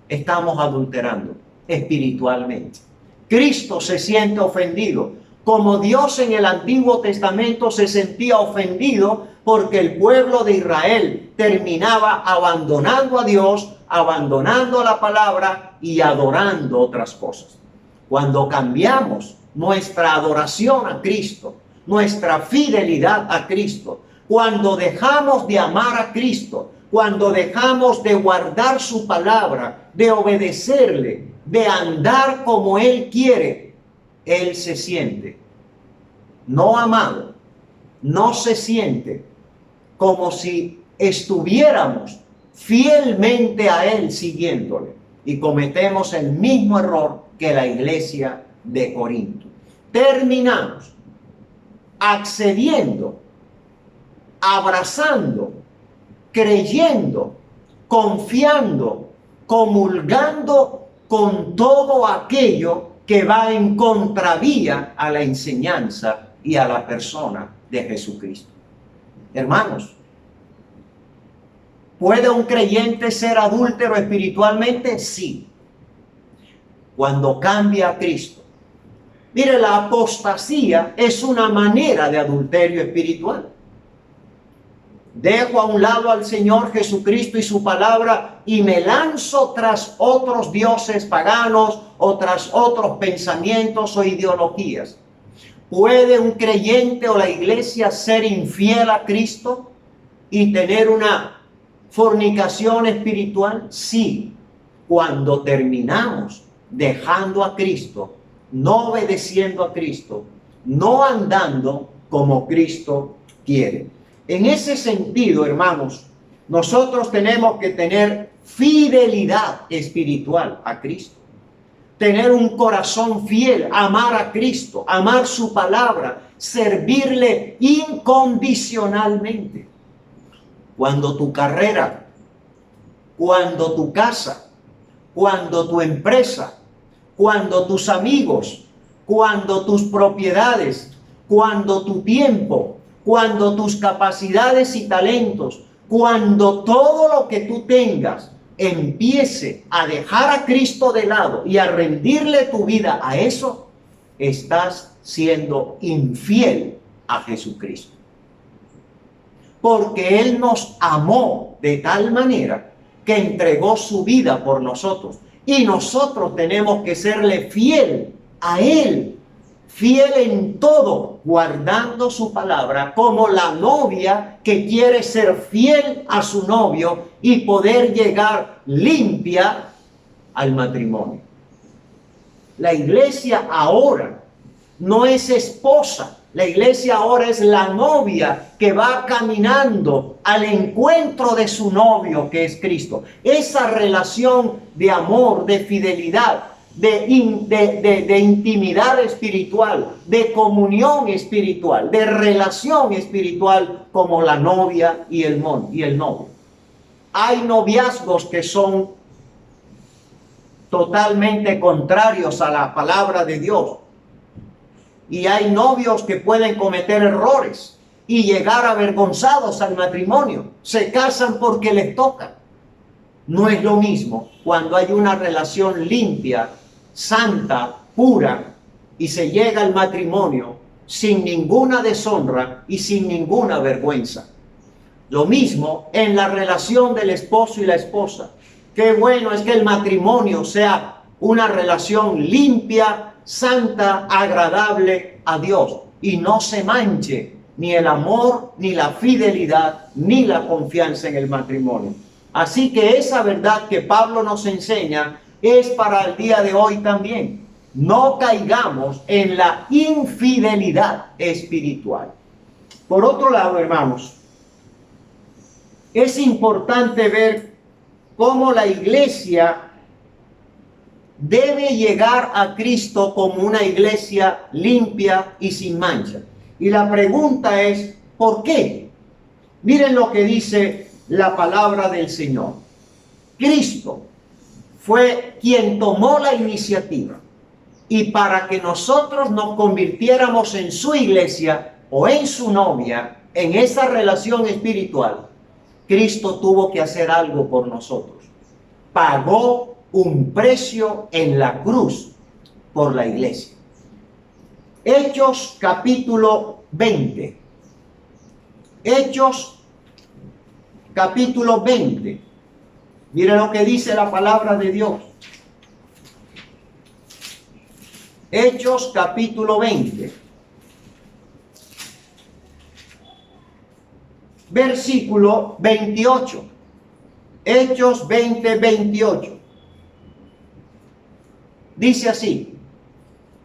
estamos adulterando espiritualmente. Cristo se siente ofendido, como Dios en el Antiguo Testamento se sentía ofendido porque el pueblo de Israel terminaba abandonando a Dios, abandonando la palabra y adorando otras cosas. Cuando cambiamos nuestra adoración a Cristo, nuestra fidelidad a Cristo, cuando dejamos de amar a Cristo, cuando dejamos de guardar su palabra, de obedecerle, de andar como Él quiere, Él se siente no amado, no se siente como si estuviéramos fielmente a Él siguiéndole, y cometemos el mismo error que la iglesia de Corinto. Terminamos accediendo, abrazando, creyendo, confiando, comulgando con todo aquello que va en contravía a la enseñanza y a la persona de Jesucristo. Hermanos, ¿puede un creyente ser adúltero espiritualmente? Sí, cuando cambia a Cristo. Mire, la apostasía es una manera de adulterio espiritual. Dejo a un lado al Señor Jesucristo y su palabra y me lanzo tras otros dioses paganos o tras otros pensamientos o ideologías. ¿Puede un creyente o la iglesia ser infiel a Cristo y tener una fornicación espiritual? Sí, cuando terminamos dejando a Cristo, no obedeciendo a Cristo, no andando como Cristo quiere. En ese sentido, hermanos, nosotros tenemos que tener fidelidad espiritual a Cristo. Tener un corazón fiel, amar a Cristo, amar su palabra, servirle incondicionalmente. Cuando tu carrera, cuando tu casa, cuando tu empresa, cuando tus amigos, cuando tus propiedades, cuando tu tiempo, cuando tus capacidades y talentos, cuando todo lo que tú tengas empiece a dejar a Cristo de lado y a rendirle tu vida a eso, estás siendo infiel a Jesucristo. Porque Él nos amó de tal manera que entregó su vida por nosotros. Y nosotros tenemos que serle fiel a Él, fiel en todo, guardando su palabra, como la novia que quiere ser fiel a su novio y poder llegar limpia al matrimonio. La iglesia ahora no es esposa. La iglesia ahora es la novia que va caminando al encuentro de su novio, que es Cristo. Esa relación de amor, de fidelidad, de intimidad espiritual, de comunión espiritual, de relación espiritual como la novia y el novio. Hay noviazgos que son totalmente contrarios a la palabra de Dios. Y hay novios que pueden cometer errores y llegar avergonzados al matrimonio. Se casan porque les toca. No es lo mismo cuando hay una relación limpia, santa, pura, y se llega al matrimonio sin ninguna deshonra y sin ninguna vergüenza. Lo mismo en la relación del esposo y la esposa. Qué bueno es que el matrimonio sea una relación limpia, santa, agradable a Dios, y no se manche ni el amor, ni la fidelidad, ni la confianza en el matrimonio. Así que esa verdad que Pablo nos enseña es para el día de hoy también. No caigamos en la infidelidad espiritual. Por otro lado, hermanos, es importante ver cómo la iglesia debe llegar a Cristo como una iglesia limpia y sin mancha. Y la pregunta es, ¿por qué? Miren lo que dice la palabra del Señor. Cristo fue quien tomó la iniciativa, y para que nosotros nos convirtiéramos en su iglesia o en su novia, en esa relación espiritual, Cristo tuvo que hacer algo por nosotros. Pagó un precio en la cruz por la iglesia. Hechos capítulo 20. Hechos capítulo 20. Mire lo que dice la palabra de Dios. Hechos capítulo 20. Versículo 28. Hechos 20, 28. Dice así: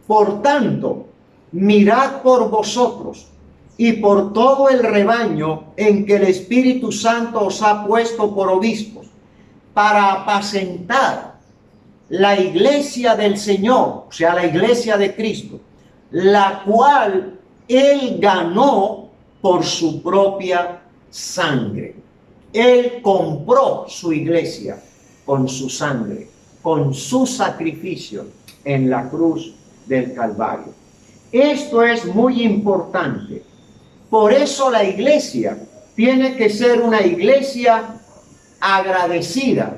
por tanto, mirad por vosotros y por todo el rebaño en que el Espíritu Santo os ha puesto por obispos, para apacentar la iglesia del Señor, o sea, la iglesia de Cristo, la cual Él ganó por su propia sangre. Él compró su iglesia con su sangre, con su sacrificio en la cruz del Calvario. Esto es muy importante. Por eso la iglesia tiene que ser una iglesia agradecida,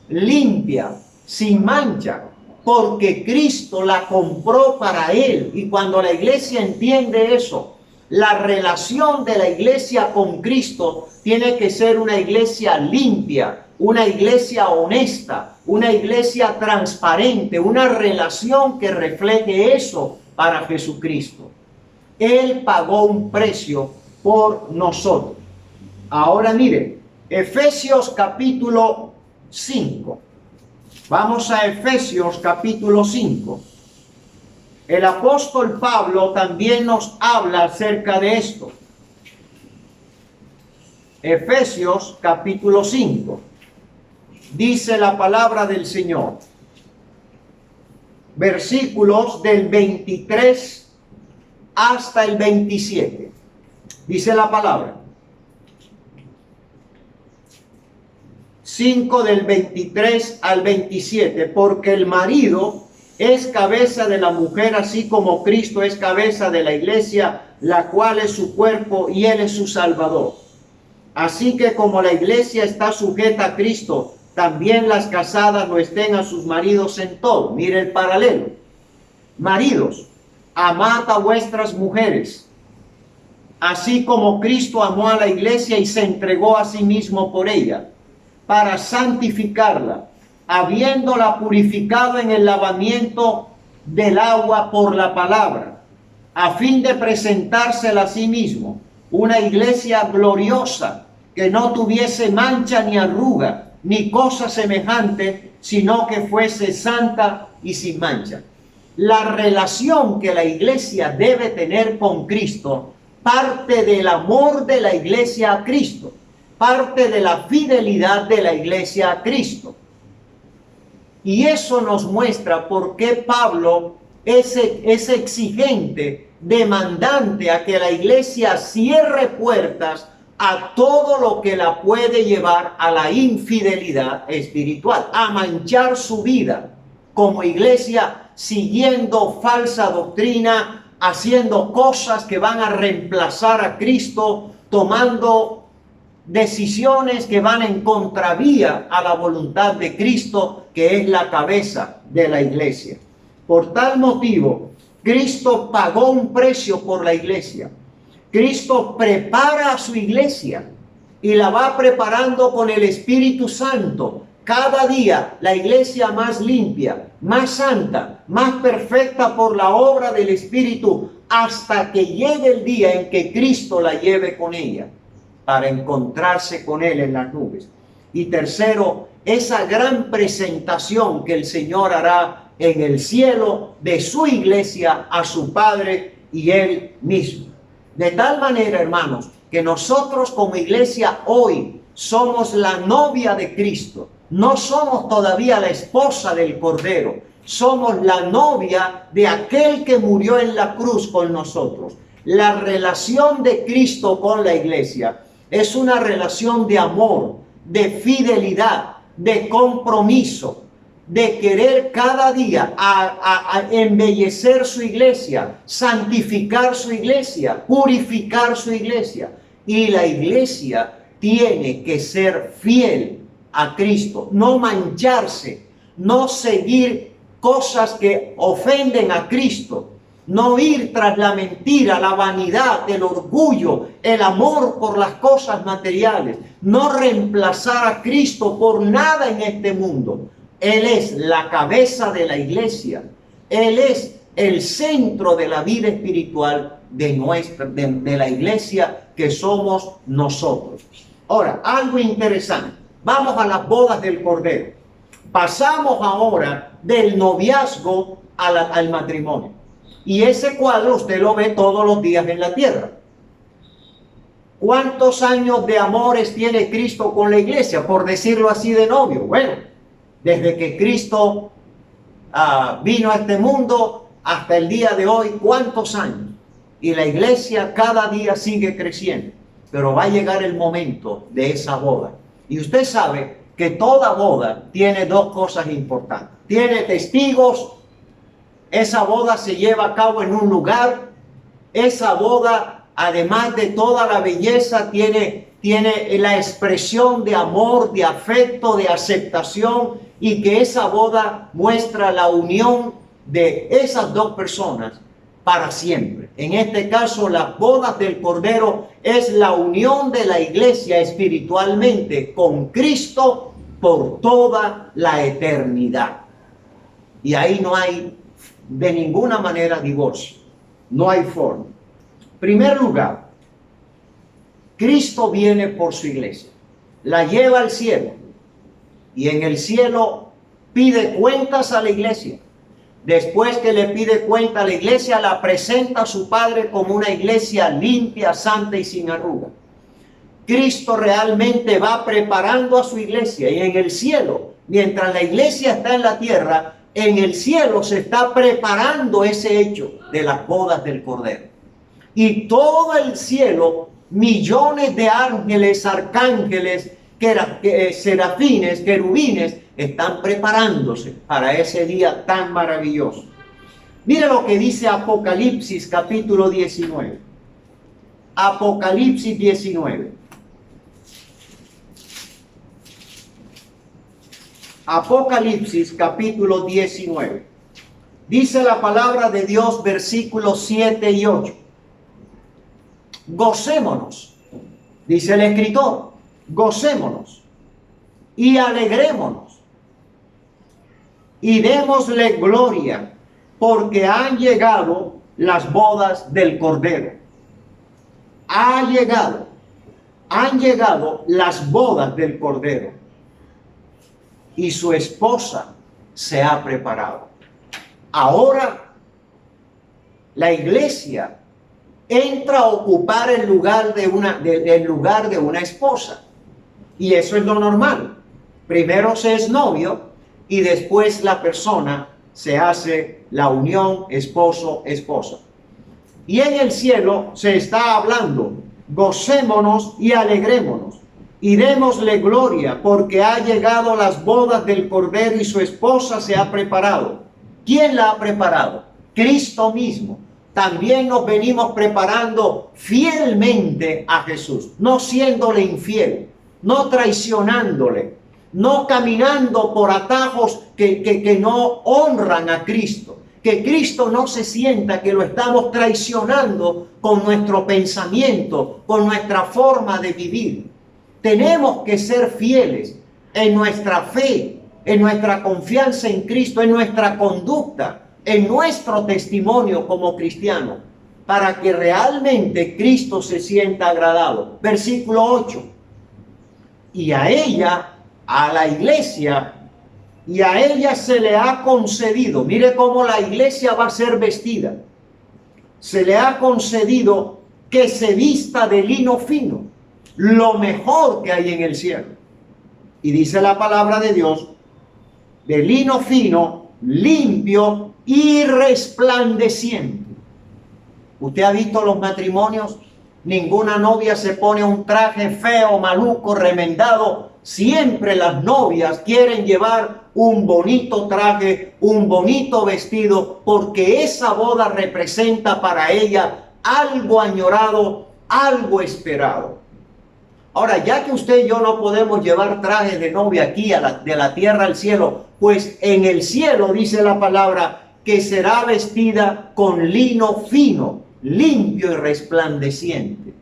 limpia, sin mancha, porque Cristo la compró para Él. Y cuando la iglesia entiende eso, la relación de la iglesia con Cristo tiene que ser una iglesia limpia, una iglesia honesta, una iglesia transparente, una relación que refleje eso para Jesucristo. Él pagó un precio por nosotros. Ahora mire, Efesios capítulo 5. Vamos a Efesios capítulo 5. El apóstol Pablo también nos habla acerca de esto. Efesios capítulo 5. Dice la palabra del Señor. Versículos del 23 hasta el 27. Dice la palabra. 5 del 23 al 27. Porque el marido es cabeza de la mujer, así como Cristo es cabeza de la iglesia, la cual es su cuerpo y Él es su Salvador. Así que como la iglesia está sujeta a Cristo, también las casadas lo estén a sus maridos en todo. Mire el paralelo. Maridos, amad a vuestras mujeres, así como Cristo amó a la iglesia y se entregó a sí mismo por ella, para santificarla, habiéndola purificado en el lavamiento del agua por la palabra, a fin de presentársela a sí mismo, una iglesia gloriosa, que no tuviese mancha ni arruga, ni cosa semejante, sino que fuese santa y sin mancha. La relación que la iglesia debe tener con Cristo parte del amor de la iglesia a Cristo, parte de la fidelidad de la iglesia a Cristo. Y eso nos muestra por qué Pablo es exigente, demandante a que la iglesia cierre puertas a todo lo que la puede llevar a la infidelidad espiritual, a manchar su vida como iglesia, siguiendo falsa doctrina, haciendo cosas que van a reemplazar a Cristo, tomando decisiones que van en contravía a la voluntad de Cristo, que es la cabeza de la iglesia. Por tal motivo, Cristo pagó un precio por la iglesia. Cristo prepara a su iglesia y la va preparando con el Espíritu Santo. Cada día la iglesia más limpia, más santa, más perfecta por la obra del Espíritu, hasta que llegue el día en que Cristo la lleve con ella, para encontrarse con Él en las nubes. Y tercero, esa gran presentación que el Señor hará en el cielo de su iglesia a su Padre y Él mismo. De tal manera, hermanos, que nosotros como iglesia hoy somos la novia de Cristo. No somos todavía la esposa del Cordero. Somos la novia de aquel que murió en la cruz con nosotros. La relación de Cristo con la iglesia es una relación de amor, de fidelidad, de compromiso, de querer cada día a embellecer su iglesia, santificar su iglesia, purificar su iglesia. Y la iglesia tiene que ser fiel a Cristo, no mancharse, no seguir cosas que ofenden a Cristo, no ir tras la mentira, la vanidad, el orgullo, el amor por las cosas materiales, no reemplazar a Cristo por nada en este mundo. Él es la cabeza de la iglesia. Él es el centro de la vida espiritual de la iglesia que somos nosotros. Ahora, algo interesante. Vamos a las bodas del Cordero. Pasamos ahora del noviazgo al matrimonio. Y ese cuadro usted lo ve todos los días en la tierra. ¿Cuántos años de amores tiene Cristo con la iglesia? Por decirlo así de novio. Bueno, desde que Cristo vino a este mundo hasta el día de hoy, ¿cuántos años? Y la iglesia cada día sigue creciendo. Pero va a llegar el momento de esa boda. Y usted sabe que toda boda tiene dos cosas importantes. Tiene testigos. Esa boda se lleva a cabo en un lugar. Esa boda, además de toda la belleza, tiene la expresión de amor, de afecto, de aceptación, y que esa boda muestra la unión de esas dos personas para siempre. En este caso, las bodas del Cordero es la unión de la iglesia espiritualmente con Cristo por toda la eternidad. Y ahí no hay de ninguna manera divorcio. No hay forma. En primer lugar, Cristo viene por su iglesia, la lleva al cielo y en el cielo pide cuentas a la iglesia. Después que le pide cuenta a la iglesia, la presenta a su Padre como una iglesia limpia, santa y sin arruga. Cristo realmente va preparando a su iglesia y en el cielo, mientras la iglesia está en la tierra, en el cielo se está preparando ese hecho de las bodas del Cordero. Y todo el cielo, millones de ángeles, arcángeles, serafines, querubines, están preparándose para ese día tan maravilloso. Mire lo que dice Apocalipsis capítulo 19. Apocalipsis 19. Apocalipsis capítulo 19. Dice la palabra de Dios, versículos 7 y 8. Gocémonos, dice el escritor, gocémonos y alegrémonos, y démosle gloria, porque han llegado las bodas del Cordero. Han llegado las bodas del Cordero, y su esposa se ha preparado. Ahora la iglesia entra a ocupar el lugar de una esposa, y eso es lo normal. Primero se es novio y después la persona se hace la unión esposo-esposa. Y en el cielo se está hablando: gocémonos y alegrémonos y démosle gloria, porque ha llegado las bodas del Cordero y su esposa se ha preparado. ¿Quién la ha preparado? Cristo mismo. También nos venimos preparando fielmente a Jesús, no siéndole infiel, no traicionándole, no caminando por atajos que no honran a Cristo. Que Cristo no se sienta que lo estamos traicionando con nuestro pensamiento, con nuestra forma de vivir. Tenemos que ser fieles en nuestra fe, en nuestra confianza en Cristo, en nuestra conducta, en nuestro testimonio como cristianos, para que realmente Cristo se sienta agradado. Versículo 8. Y a ella, a la iglesia, y a ella se le ha concedido, mire cómo la iglesia va a ser vestida, se le ha concedido que se vista de lino fino, lo mejor que hay en el cielo. Y dice la palabra de Dios, de lino fino, limpio y resplandeciente. ¿Usted ha visto los matrimonios? Ninguna novia se pone un traje feo, maluco, remendado. Siempre las novias quieren llevar un bonito traje, un bonito vestido, porque esa boda representa para ella algo añorado, algo esperado. Ahora, ya que usted y yo no podemos llevar trajes de novia aquí de la tierra al cielo, pues en el cielo dice la palabra que será vestida con lino fino, limpio y resplandeciente.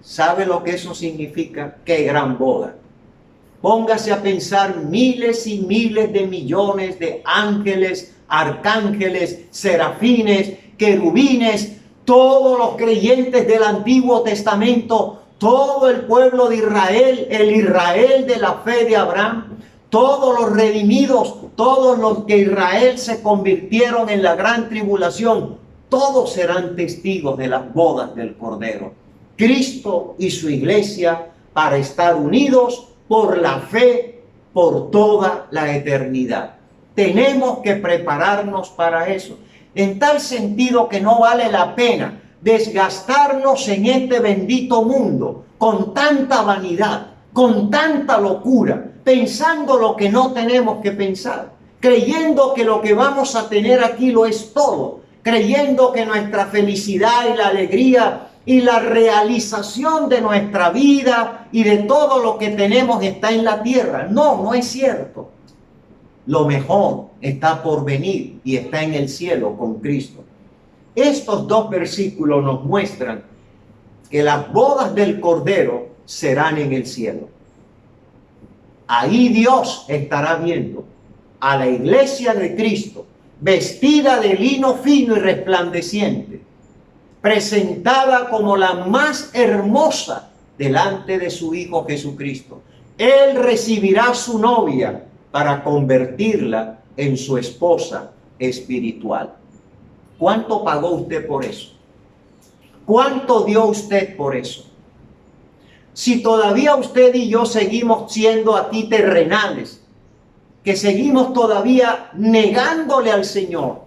¿Sabe lo que eso significa? ¡Qué gran boda! Póngase a pensar miles y miles de millones de ángeles, arcángeles, serafines, querubines, todos los creyentes del Antiguo Testamento, todo el pueblo de Israel, el Israel de la fe de Abraham, todos los redimidos, todos los que Israel se convirtieron en la gran tribulación, todos serán testigos de las bodas del Cordero. Cristo y su iglesia para estar unidos por la fe por toda la eternidad. Tenemos que prepararnos para eso, en tal sentido que no vale la pena desgastarnos en este bendito mundo con tanta vanidad, con tanta locura, pensando lo que no tenemos que pensar, creyendo que lo que vamos a tener aquí lo es todo, creyendo que nuestra felicidad y la alegría y la realización de nuestra vida y de todo lo que tenemos está en la tierra. No, no es cierto. Lo mejor está por venir y está en el cielo con Cristo. Estos dos versículos nos muestran que las bodas del Cordero serán en el cielo. Ahí Dios estará viendo a la iglesia de Cristo vestida de lino fino y resplandeciente, presentada como la más hermosa delante de su Hijo Jesucristo. Él recibirá su novia para convertirla en su esposa espiritual. ¿Cuánto pagó usted por eso? ¿Cuánto dio usted por eso? Si todavía usted y yo seguimos siendo aquí terrenales, que seguimos todavía negándole al Señor,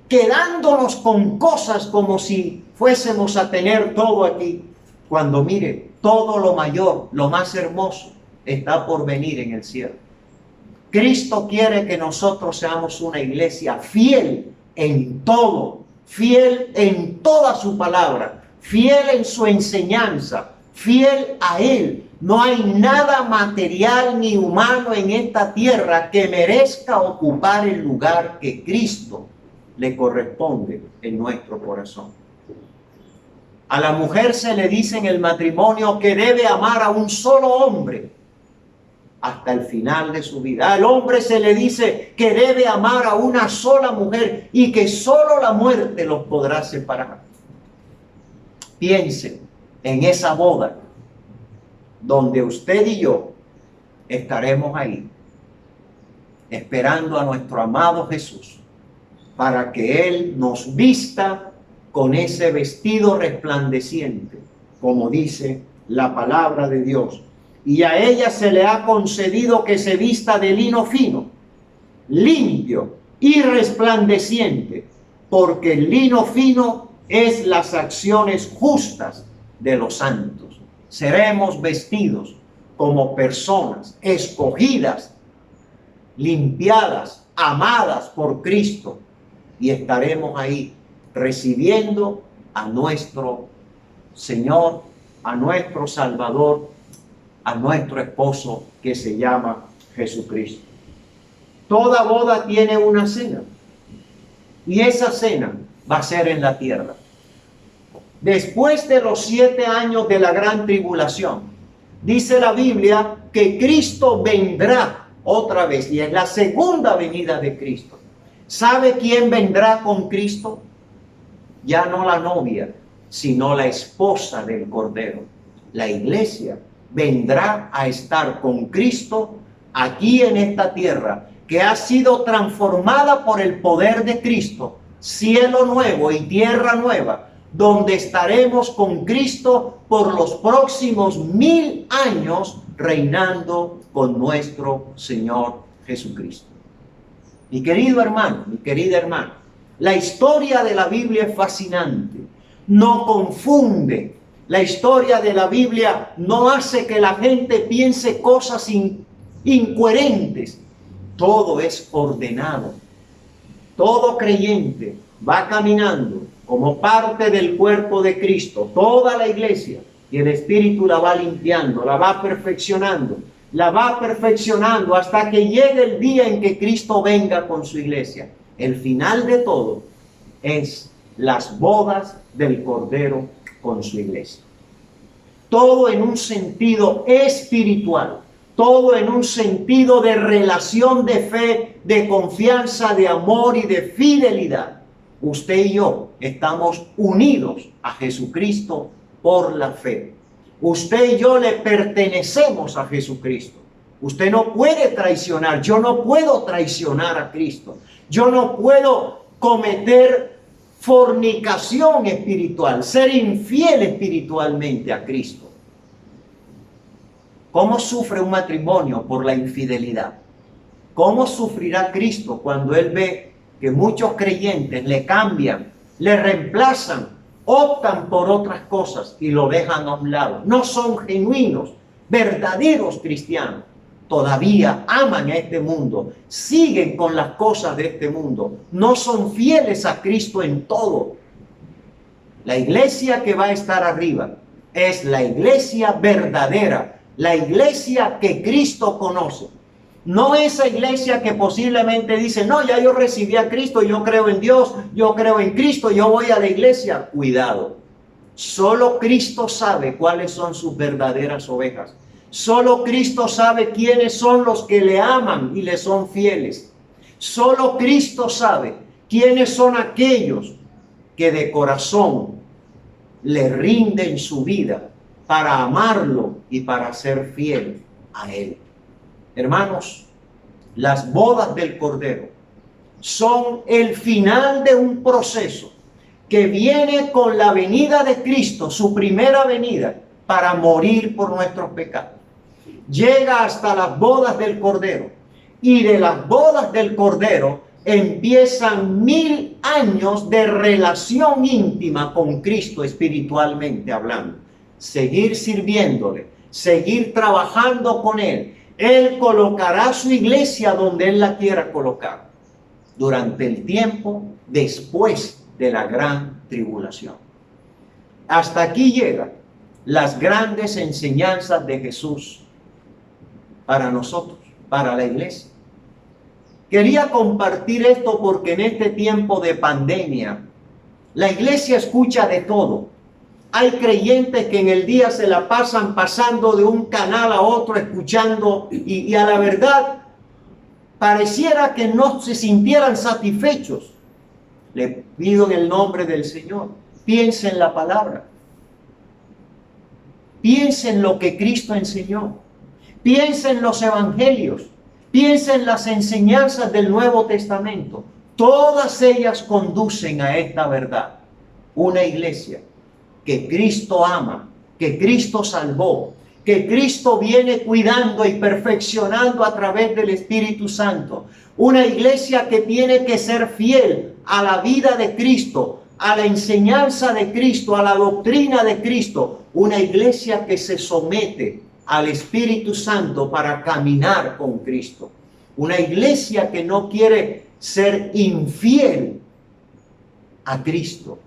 quedándonos con cosas como si fuésemos a tener todo aquí, cuando mire, todo lo mayor, lo más hermoso, está por venir en el cielo. Cristo quiere que nosotros seamos una iglesia fiel en todo, fiel en toda su palabra, fiel en su enseñanza, fiel a Él. No hay nada material ni humano en esta tierra que merezca ocupar el lugar que Cristo le corresponde en nuestro corazón. A la mujer se le dice en el matrimonio que debe amar a un solo hombre. hasta el final de su vida. Al hombre se le dice que debe amar a una sola mujer y que solo la muerte los podrá separar. Piensen en esa boda donde usted y yo estaremos ahí, esperando a nuestro amado Jesús, para que Él nos vista con ese vestido resplandeciente, como dice la palabra de Dios. Y a ella se le ha concedido que se vista de lino fino, limpio y resplandeciente, porque el lino fino es las acciones justas de los santos. Seremos vestidos como personas escogidas, limpiadas, amadas por Cristo, y estaremos ahí recibiendo a nuestro Señor, a nuestro Salvador, a nuestro esposo que se llama Jesucristo. Toda boda tiene una cena, y esa cena va a ser en la tierra. Después de los 7 años de la gran tribulación, dice la Biblia que Cristo vendrá otra vez, y es la segunda venida de Cristo. ¿Sabe quién vendrá con Cristo? Ya no la novia, sino la esposa del Cordero. La iglesia vendrá a estar con Cristo aquí en esta tierra, que ha sido transformada por el poder de Cristo, cielo nuevo y tierra nueva, donde estaremos con Cristo por los próximos 1000 años reinando con nuestro Señor Jesucristo. Mi querido hermano, mi querida hermana, la historia de la Biblia es fascinante. No confunde. La historia de la Biblia no hace que la gente piense cosas incoherentes. Todo es ordenado. Todo creyente va caminando como parte del cuerpo de Cristo. Toda la iglesia, y el Espíritu la va limpiando, la va perfeccionando hasta que llegue el día en que Cristo venga con su iglesia. El final de todo es las bodas del Cordero con su iglesia. Todo en un sentido espiritual, todo en un sentido de relación de fe, de confianza, de amor y de fidelidad. Usted y yo estamos unidos a Jesucristo por la fe. Usted y yo le pertenecemos a Jesucristo. Usted no puede traicionar. Yo no puedo traicionar a Cristo. Yo no puedo cometer fornicación espiritual, ser infiel espiritualmente a Cristo. ¿Cómo sufre un matrimonio por la infidelidad? ¿Cómo sufrirá Cristo cuando Él ve que muchos creyentes le cambian, le reemplazan, optan por otras cosas y lo dejan a un lado? No son genuinos, verdaderos cristianos. Todavía aman a este mundo, siguen con las cosas de este mundo, no son fieles a Cristo en todo. La iglesia que va a estar arriba es la iglesia verdadera, la iglesia que Cristo conoce. No esa iglesia que posiblemente dice, no, ya yo recibí a Cristo, yo creo en Dios, yo creo en Cristo, yo voy a la iglesia. Cuidado, solo Cristo sabe cuáles son sus verdaderas ovejas. Solo Cristo sabe quiénes son los que le aman y le son fieles. Solo Cristo sabe quiénes son aquellos que de corazón le rinden su vida para amarlo y para ser fiel a Él. Hermanos, las bodas del Cordero son el final de un proceso que viene con la venida de Cristo, su primera venida, para morir por nuestros pecados. Llega hasta las bodas del Cordero, y de las bodas del Cordero empiezan 1000 años de relación íntima con Cristo espiritualmente hablando. Seguir sirviéndole, seguir trabajando con Él. Él colocará su iglesia donde Él la quiera colocar durante el tiempo después de la gran tribulación. Hasta aquí llegan las grandes enseñanzas de Jesús para nosotros, para la iglesia. Quería compartir esto porque en este tiempo de pandemia la iglesia escucha de todo. Hay creyentes que en el día se la pasan pasando de un canal a otro, escuchando, y a la verdad pareciera que no se sintieran satisfechos. Le pido en el nombre del Señor, piensa en la palabra. Piensa en lo que Cristo enseñó. Piensa en los evangelios. Piensa en las enseñanzas del Nuevo Testamento. Todas ellas conducen a esta verdad. Una iglesia que Cristo ama, que Cristo salvó, que Cristo viene cuidando y perfeccionando a través del Espíritu Santo. Una iglesia que tiene que ser fiel a la vida de Cristo, a la enseñanza de Cristo, a la doctrina de Cristo. Una iglesia que se somete al Espíritu Santo para caminar con Cristo. Una iglesia que no quiere ser infiel a Cristo.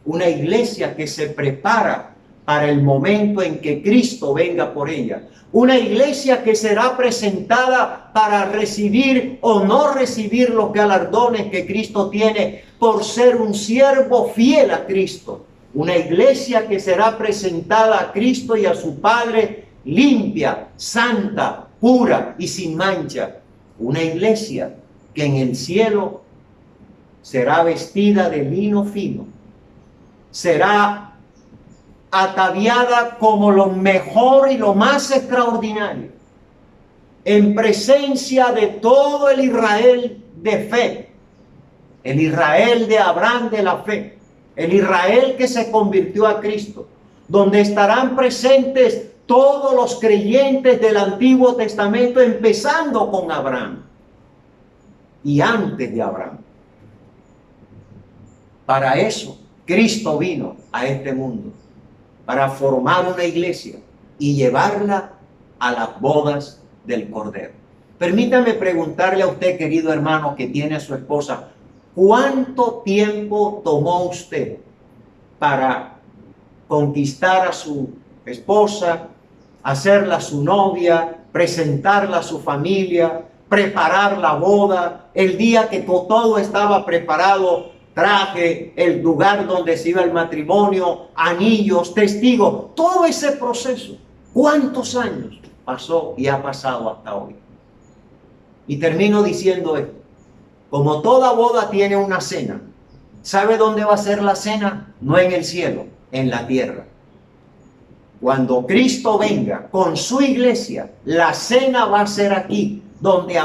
Una iglesia que se prepara para el momento en que Cristo venga por ella. Una iglesia que será presentada para recibir o no recibir los galardones que Cristo tiene por ser un siervo fiel a Cristo. Una iglesia que será presentada a Cristo y a su Padre limpia, santa, pura y sin mancha. Una iglesia que en el cielo será vestida de lino fino. Será ataviada como lo mejor y lo más extraordinario, en presencia de todo el Israel de fe, el Israel de Abraham de la fe, el Israel que se convirtió a Cristo, donde estarán presentes todos los creyentes del Antiguo Testamento, empezando con Abraham y antes de Abraham. Para eso Cristo vino a este mundo, para formar una iglesia y llevarla a las bodas del Cordero. Permítame preguntarle a usted, querido hermano, que tiene a su esposa, ¿cuánto tiempo tomó usted para conquistar a su esposa, hacerla su novia, presentarla a su familia, preparar la boda, el día que todo estaba preparado? Traje, el lugar donde se iba el matrimonio, anillos, testigos, todo ese proceso. ¿Cuántos años pasó y ha pasado hasta hoy? Y termino diciendo esto. Como toda boda tiene una cena, ¿sabe dónde va a ser la cena? No en el cielo, en la tierra. Cuando Cristo venga con su iglesia, la cena va a ser aquí, donde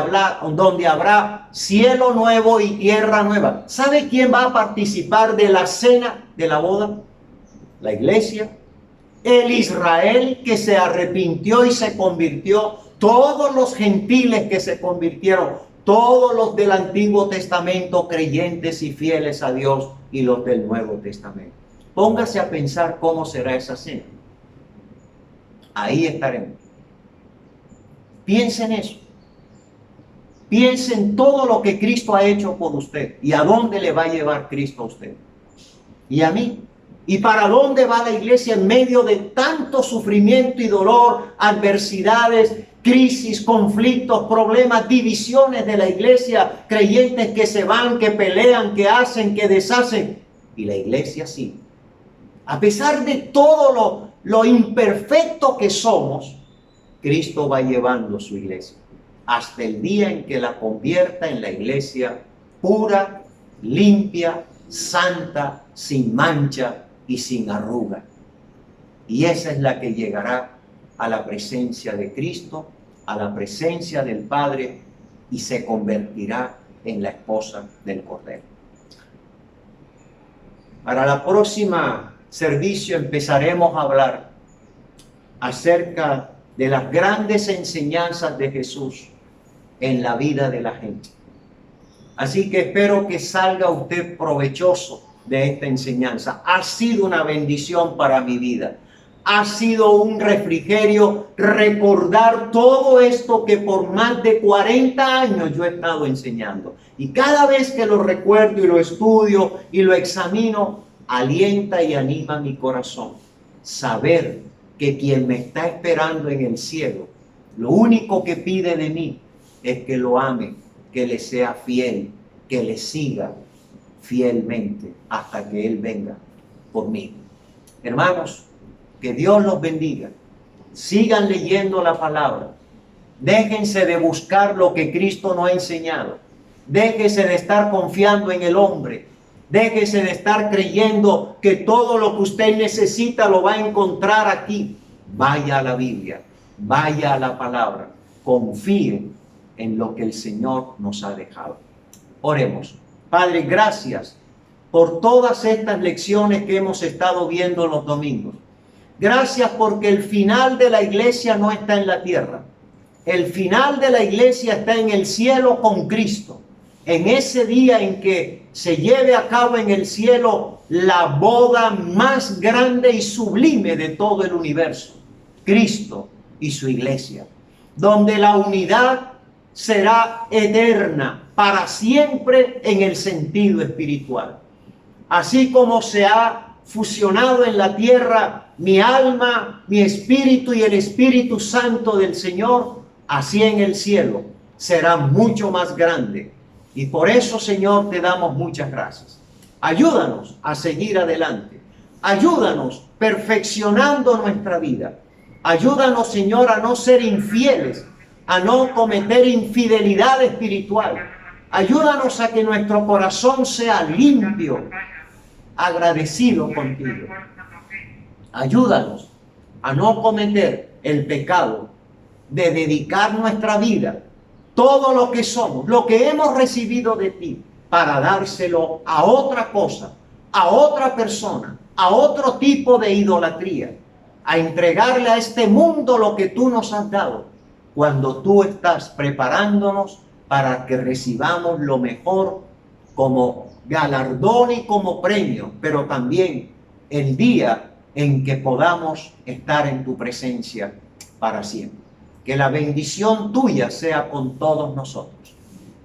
habrá cielo nuevo y tierra nueva. ¿Sabe quién va a participar de la cena de la boda? La iglesia. El Israel que se arrepintió y se convirtió. Todos los gentiles que se convirtieron. Todos los del Antiguo Testamento creyentes y fieles a Dios y los del Nuevo Testamento. Póngase a pensar cómo será esa cena. Ahí estaremos. Piense en eso. Piense en todo lo que Cristo ha hecho por usted y a dónde le va a llevar Cristo a usted y a mí. ¿Y para dónde va la iglesia en medio de tanto sufrimiento y dolor, adversidades, crisis, conflictos, problemas, divisiones de la iglesia, creyentes que se van, que pelean, que hacen, que deshacen? Y la iglesia sí. A pesar de todo lo imperfecto que somos, Cristo va llevando su iglesia hasta el día en que la convierta en la iglesia pura, limpia, santa, sin mancha y sin arruga. Y esa es la que llegará a la presencia de Cristo, a la presencia del Padre, y se convertirá en la esposa del Cordero. Para la próxima servicio empezaremos a hablar acerca de las grandes enseñanzas de Jesús en la vida de la gente. Así que espero que salga usted provechoso de esta enseñanza. Ha sido una bendición para mi vida. Ha sido un refrigerio recordar todo esto que por más de 40 años yo he estado enseñando. Y cada vez que lo recuerdo y lo estudio y lo examino, alienta y anima mi corazón. Saber que quien me está esperando en el cielo, lo único que pide de mí es que lo ame, que le sea fiel, que le siga fielmente hasta que Él venga por mí. Hermanos, que Dios los bendiga. Sigan leyendo la palabra. Déjense de buscar lo que Cristo nos ha enseñado. Déjese de estar confiando en el hombre. Déjese de estar creyendo que todo lo que usted necesita lo va a encontrar aquí. Vaya a la Biblia, vaya a la palabra. Confíen en lo que el Señor nos ha dejado. Oremos. Padre, gracias por todas estas lecciones que hemos estado viendo los domingos. Gracias porque el final de la iglesia no está en la tierra. El final de la iglesia está en el cielo con Cristo. En ese día en que se lleve a cabo en el cielo la boda más grande y sublime de todo el universo. Cristo y su iglesia. Donde la unidad será eterna para siempre en el sentido espiritual. Así como se ha fusionado en la tierra mi alma, mi espíritu y el Espíritu Santo del Señor, así en el cielo será mucho más grande. Y por eso, Señor, te damos muchas gracias. Ayúdanos a seguir adelante. Ayúdanos perfeccionando nuestra vida. Ayúdanos, Señor, a no ser infieles, a no cometer infidelidad espiritual. Ayúdanos a que nuestro corazón sea limpio, agradecido contigo. Ayúdanos a no cometer el pecado de dedicar nuestra vida, todo lo que somos, lo que hemos recibido de ti, para dárselo a otra cosa, a otra persona, a otro tipo de idolatría, a entregarle a este mundo lo que tú nos has dado, cuando tú estás preparándonos para que recibamos lo mejor como galardón y como premio, pero también el día en que podamos estar en tu presencia para siempre. Que la bendición tuya sea con todos nosotros.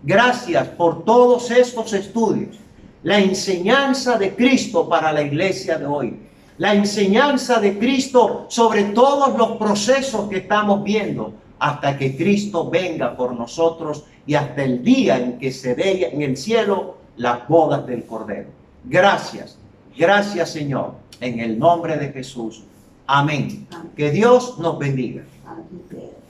Gracias por todos estos estudios, la enseñanza de Cristo para la iglesia de hoy, la enseñanza de Cristo sobre todos los procesos que estamos viendo hasta que Cristo venga por nosotros y hasta el día en que se dé en el cielo las bodas del Cordero. Gracias, gracias Señor, en el nombre de Jesús. Amén. Que Dios nos bendiga. Amén.